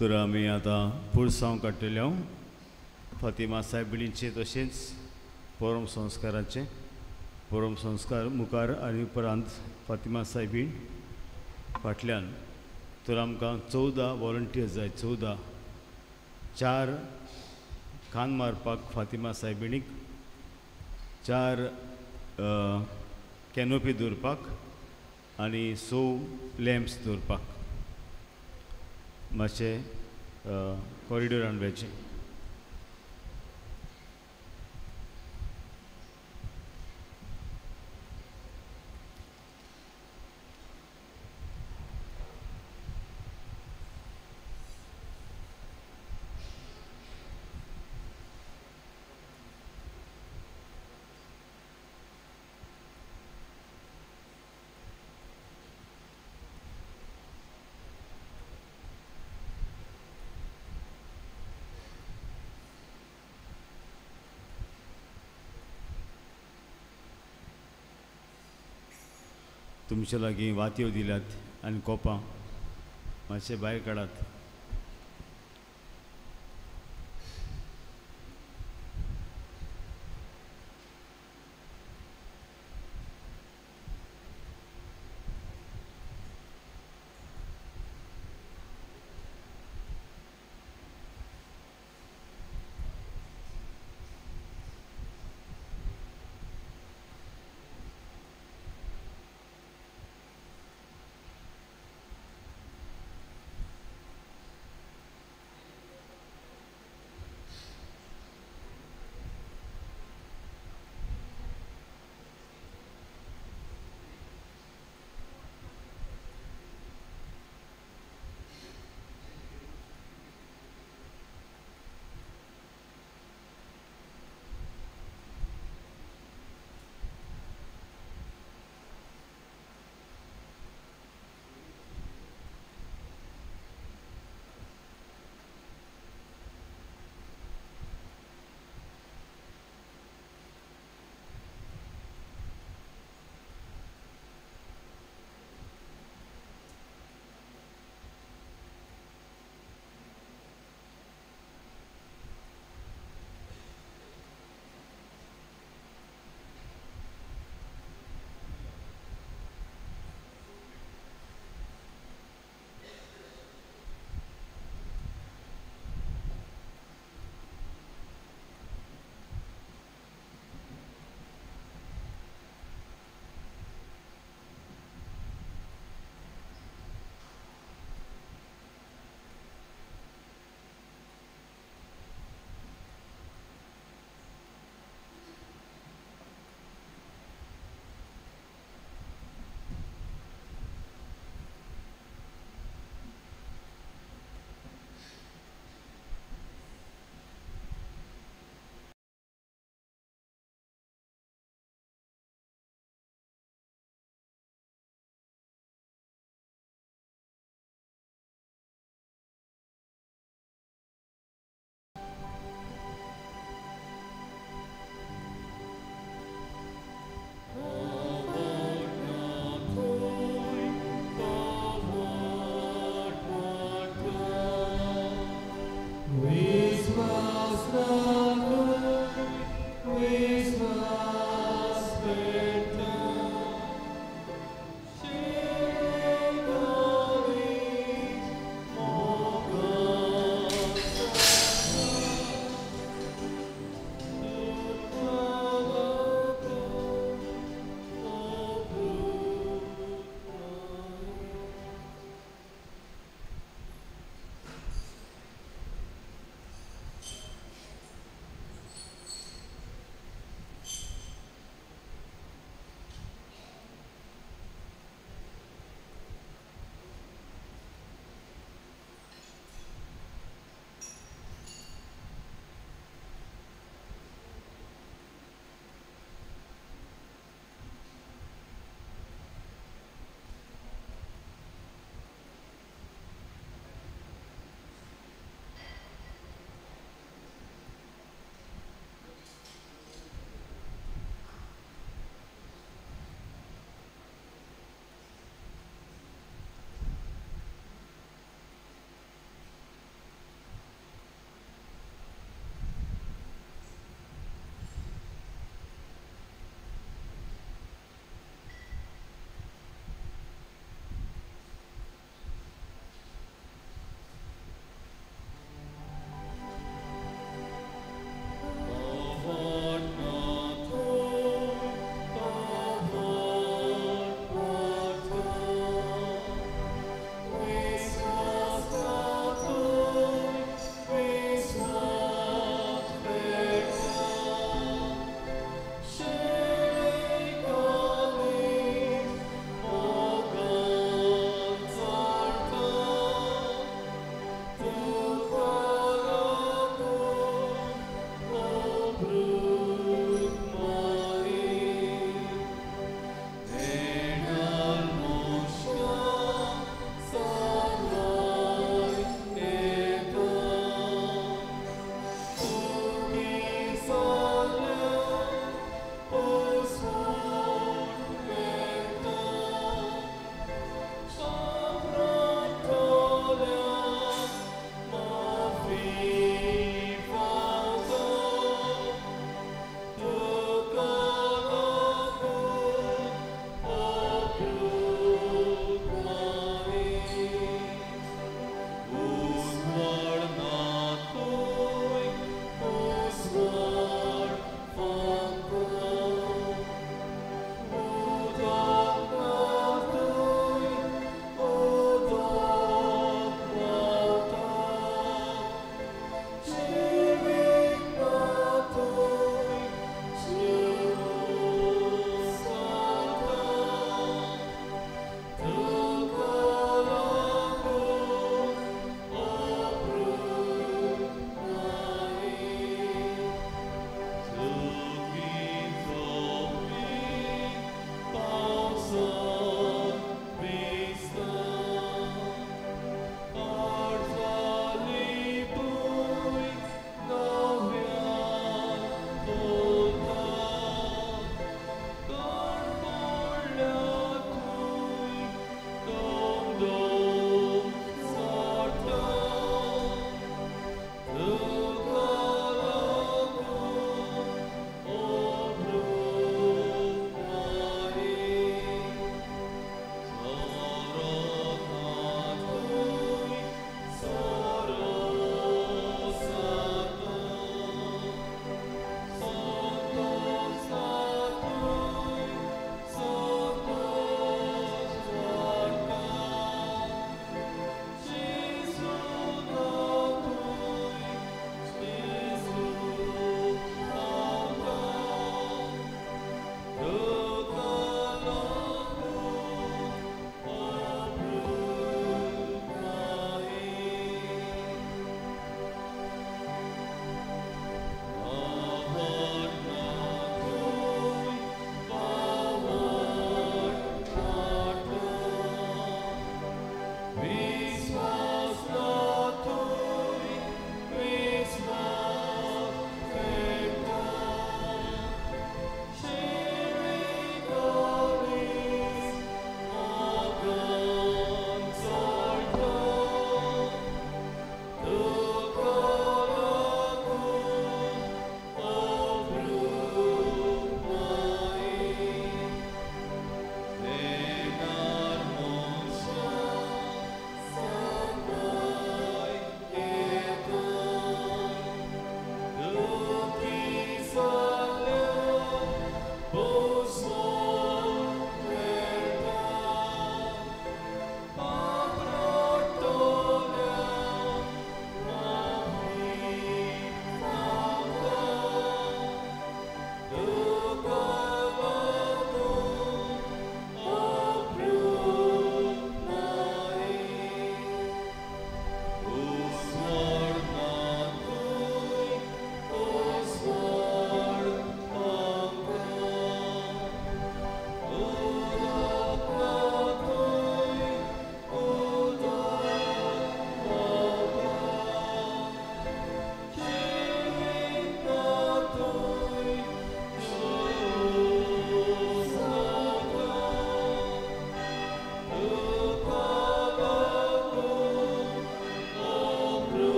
तर आमी आतां पुरसांव काडटल्यो फातिमा सायबिणीचे तशेंच परम संस्काराचे परम संस्कार मुखार आनी उपरांत फातिमा सायबीण फाटल्यान. तर आमकां 14 वॉलंटियर्स जाय 14 4 खान मारपाक फातिमा सायबिणीक 4 कॅनोपी दवरपाक आनी 6 लॅम्प्स दवरपाक मातशें कॉरिडोरान वेचें. तुमचे लागीं वातयो दिल्यात आनी कोपां मातशे भायर काडात.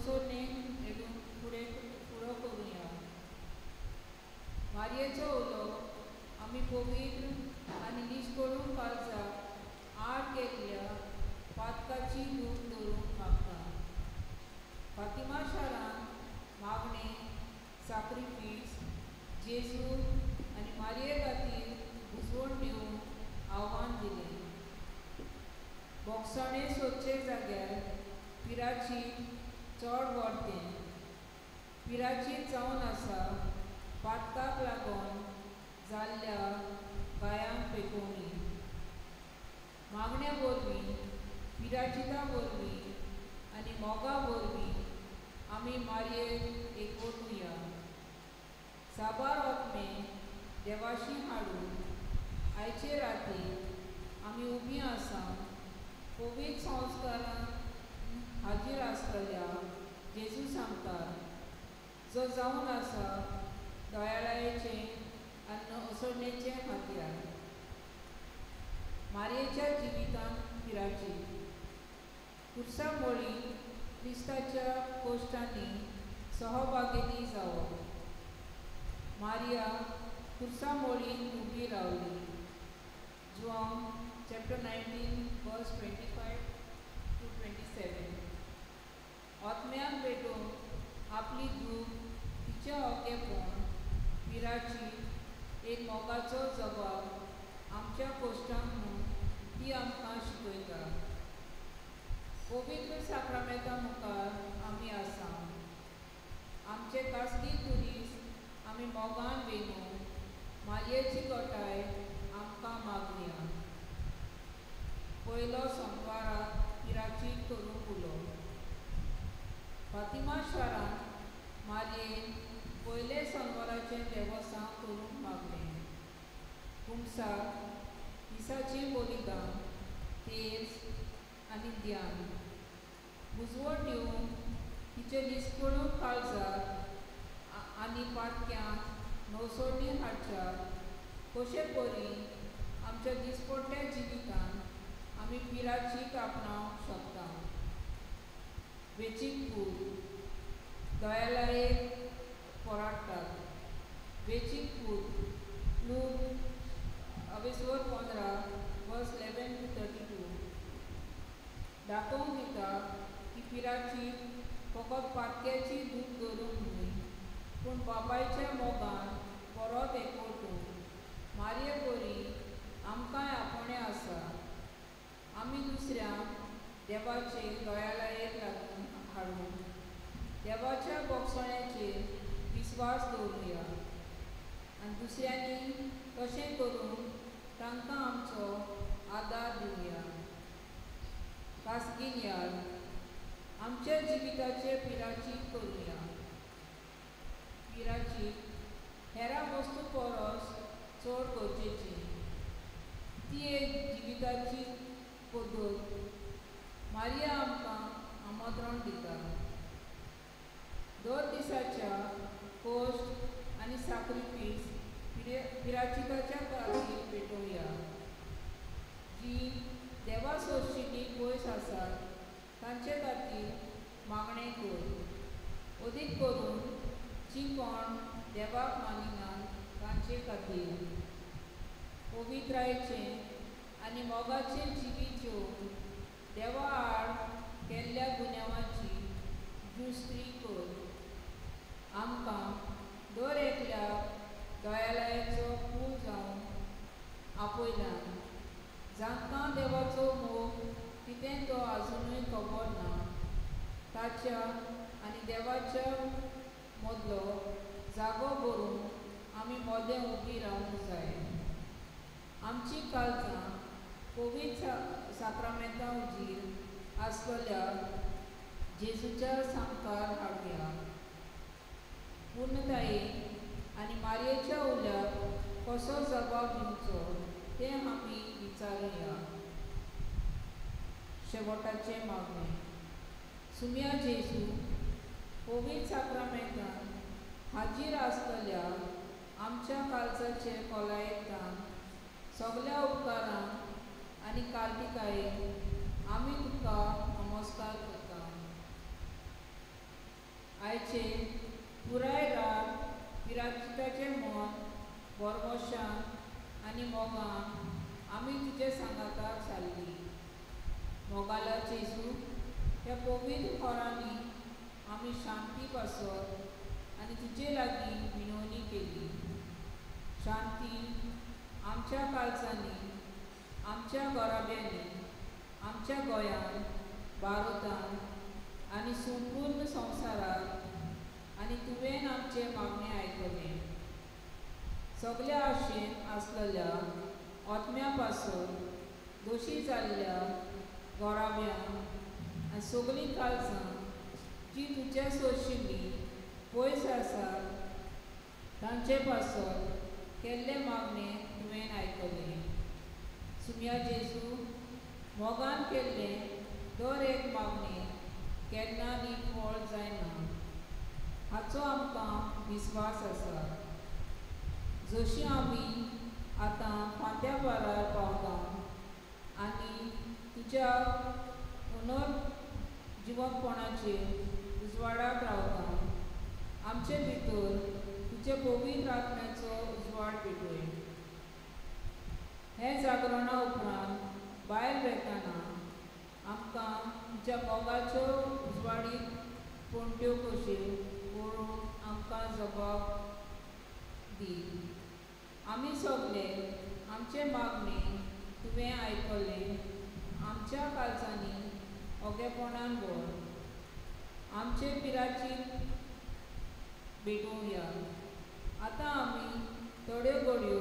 सोडणेक येडून फुडो करूया. मारयेचो उलो आमी पवित्र आनी निश्कळून काळजाक आड केल्ल्या पातकाची दूख दवरूंक मागता. फातिमा शारांत मागणे साक्रिफीस जेजू आनी मारये खातीर बुजवण दिवंक आव्हान दिलें. बोगसणे सोदचे जाग्यार पिराची चड व्हडतें पिराचीत जावन आसा पातकाक लागून जाल्ल्या गायांक पेटोवणी. मागण्या वरवीं पिराचिता वरवीं आनी मोगा वरवीं आमी मारयेक एकवटुया. साबार ओतमे देवाशी हाडून आयचे रातीक आमी उबीं आसा पवित्र संस्कारांत हाजीर आसतल्या जेजू सांगतार जो जावन आसा दयाळायेचें आनी असोडणेचें हात्यार. मारयेच्या जिवितांत पिराची खुर्सा मोळी क्रिस्ताच्या कोश्टांनी सहभागिनी जावप. मारिया खुर्सा मोळीन उबी रावली. João chapter 19 verse 25 to 27. ओतम्याक भेटून आपली दूख तिच्या ओकेपण पिराची एक मोगाचो जबाब आमच्या कोश्टांक म्हूण ती आमकां शिकयता. पवित्र साक्रामेंता मुखार आमी आसा. आमचे खासगी कुडीस आमी मोगान वेंगून मारयेची गोठाय आमकां मागुया. पयलो सोमवाराक पिराचीत करूंक उलो. फातिमा शारांत मारयेन पयले सोनवाराचें देवसां करूंक मागलें. खुमसार दिसाचें बलिदान तेज आनी ध्यान बुजवण दिवंक तिचे निश्कळून काळजाक आनी पातक्यांक नवसोडणी हाडच्या कशे परी आमच्या दिसपट्ट्या जिवितांत आमी पिराचीक आपणावंक शकता. वेंचीक पूत दयाळायेक पोराडटात. वेंचीक पूत लूक 15 verse 11 to 32. दाखोवंक दिता की पिराची फकत पातक्याची दूख धरून न्हय पूण बापायच्या मोगान परत एकवटूंक मारये परी आमकांय आपणे आसा. आमी दुसऱ्यांक देवाचे दयाळायेक लागून हाडून देवाच्या बोगसण्याचेर विस्वास दवरुया आनी दुसऱ्यांनी तशें करून तांकां आमचो आदार दिवया. खासगीन याद आमच्या जिविताचे पिराचीत करुया. पिराचीत हेरां वस्तू परस चड गरजेची. ती एक जिविताची पद्दत. मारिया आमकां आमंत्रण दिता. दर दिसाच्या कोश्ट आनी साक्रिफीस पिराचिताच्या खातीर पेटोवया. जी देवा सोडशिल्लीं पयस आसात तांचे खातीर मागणें कर. अदीक करून जीं कोण देवाक मानिनात तांचे खातीर. पवित्रायेचें आनी मोगाचें जिवीत घेवन देवा आड केल्ल्या गुन्यांवाची जुस्ती कर. आमकां दर एकल्याक दयाळायेचो पूल जावन आपयल्यान जांकां देवाचो मोग कितें तो आजुनूय खबर ना ताच्या आनी देवाच्या मदलो जागो भरूंक आमी मोदें उबीं रावूंक जाय. आमची काळजां पवित्र साक्रामेंता उजीर आसतल्या जेजूच्या सांगकार हाडुया. पूर्णतायेक आनी मारयेच्या उल्याक कसो जबाब दिवचो तें आमी विचारुया. शेवटाचें मागणें. सुम्या जेजू पवित्र साक्रामेंतांत हाजीर आसतल्या आमच्या काळजाचे खोलायेंतल्यान सगल्या उपकारांक आनी कार्तिकायेक आमी तुका नमस्कार करता. आयचे पुराय रात पिराचिताचें मन बोरमोशान आनी मोगान आमी तुजे सांगाताक सारली. मोगाला जेजू ह्या पवित्र खोरांनी आमी शांती पासत आनी तुजे लागीं विनवणी केली. शांती आमच्या काळजांनी, आमच्या गोराब्यांनी, आमच्या गोंयांत, भारतांत आनी संपूर्ण संवसारांत आनी तुवें आमचें मागणें आयकलें. सगल्या आशेन आसलेल्या ओतम्या पासून दोशी जाल्ल्या गोराब्यांक आनी सगलीं काळजां जी तुज्या सोशिल्लीं पयस आसात तांचे पासून केल्ले मागणें तुवें आयकलें. सुम्या जेजू मोगान केल्लें दर एक मागणें केन्ना निफळ जायना हाचो आमकां विस्वास आसा. जशी आमी आतां फांत्या पारार पावता आनी तुज्या जिवकपणाचेर उजवाडाक रावता, आमचे भितर तुजे पवित्र आत्म्याचो उजवाड पेटय. हे जागरणा उपरांत भायर वेताना आमकां तुज्या मोगाच्यो उजवाडीत पणट्यो कश्यो पळोवंक आमकां जबाब दी. आमी सगळे आमचे मागणें तुवें आयकलें. आमच्या काळजांनी ओगेपणान भर. आमचे पिराचीत भेटोवया. आतां आमी थोड्यो घडयो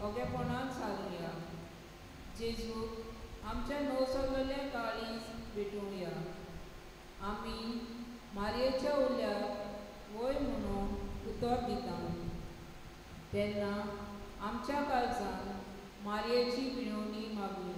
ओगेपणान सारुया. जेजू आमच्या नवसल्लें काळीज भेटोवया. आमी मारयेच्या उल्याक वय म्हणून उतर दिता तेन्ना आमच्या काळजान मारयेची विनवणी मागुया.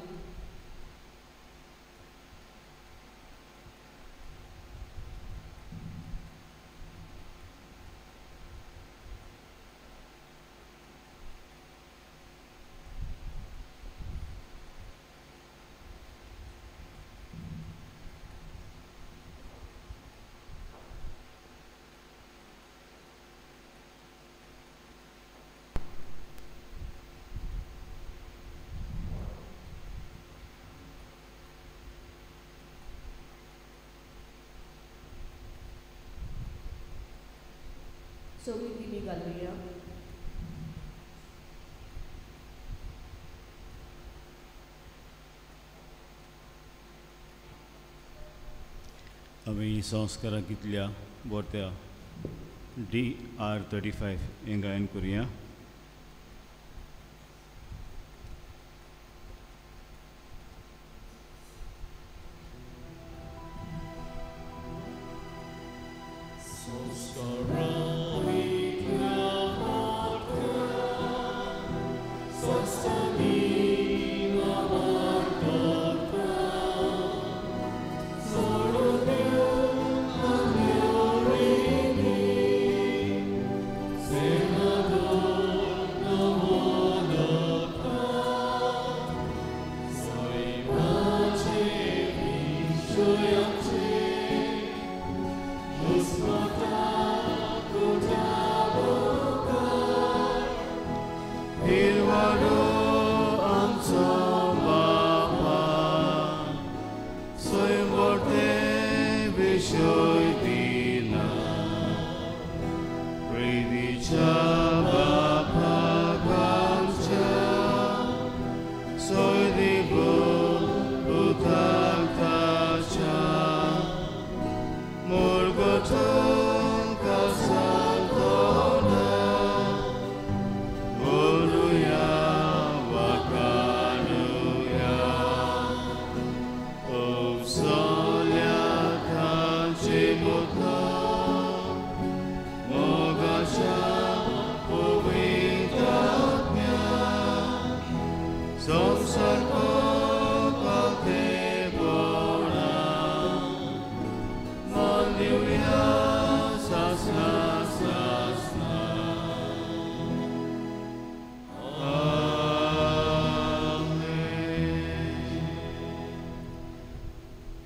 सगळीं दिमी घालुया. आमी संस्काराक कितल्या बोरत्या DR35 हें गायन करुया.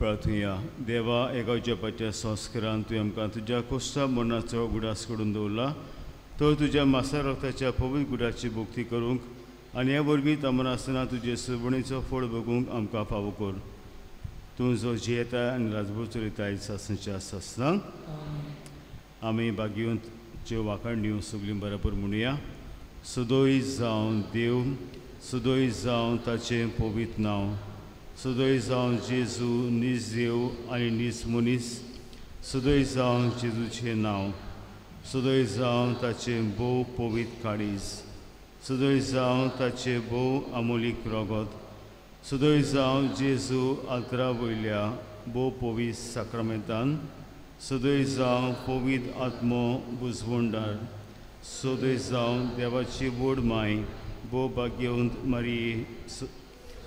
प्रार्थुया. देवा एका जपाच्या संस्कारान तुवें आमकां तुज्या कोश्टा मरणाचो गुडास करून दवरला. तो तुज्या मासा रक्ताच्या पवित्र गुडाची भोक्ती करूंक आनी ह्या वरवीं तामन आसतना तुजे सुरवणेचो फळ बगूंक आमकां फावो कर. तूं जो जियेता आनी राजभर चलयताय सासणच्या आसतना आमी भाग्यवंतच्यो वाखाणण्यो सगळीं बराबर म्हणुया. सदोय जावन देव, सदोय जावन ताचें पवित्र नांव, सदोय जावन जेजू नीज देव आनी नीज मनीस, सदोय जावन जेजूचें नांव, सदोय जावन ताचें भोव पवित्र काळीज, सदोय जावन ताचें भोव अमोलीक रगत, सदोय जावन जेजू आल्तरा वयल्या भोव पवित्र साक्रामेंतान, सदोय जावन पवित्र आत्मो बुजवणदार, सदोय जावन देवाची व्हड माय भोव भाग्यवंत मारये,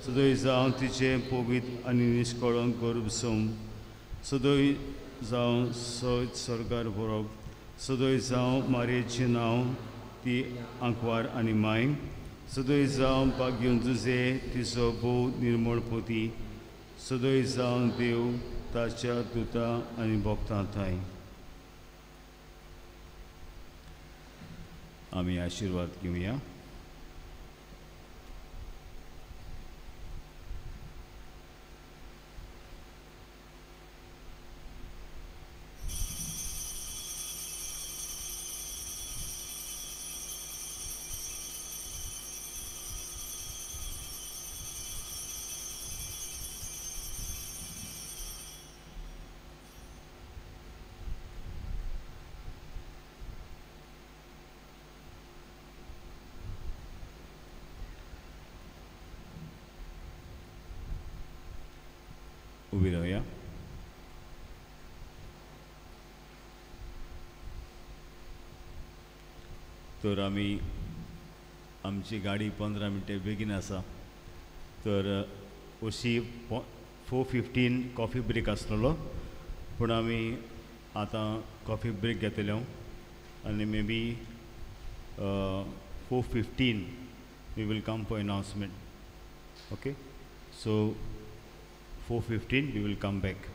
सदोय जावन तिचें पवित्र आनी निश्कळंक गर्भसोम, सदोय जावन सयत स्वर्गार व्हरप, सदोय जावन मारयेचें नांव ती आंकवार आनी माय, सदोय जावन भाग्यवंत तुजे तिचो भोव निर्मळ पोती, सदोय जावन देव ताच्या दुतां आनी भक्तां थाय. आमी आशिर्वाद घेवया. उबी रावया. तर आमी आमची गाडी 15 मिनटां बेगीन आसा. तर अशी 4:15 कॉफी ब्रेक आसलेलो, पूण आमी आतां कॉफी ब्रेक घेतले आनी maybe 4:15 we will come for announcement. Okay, so 4:15 we will come back.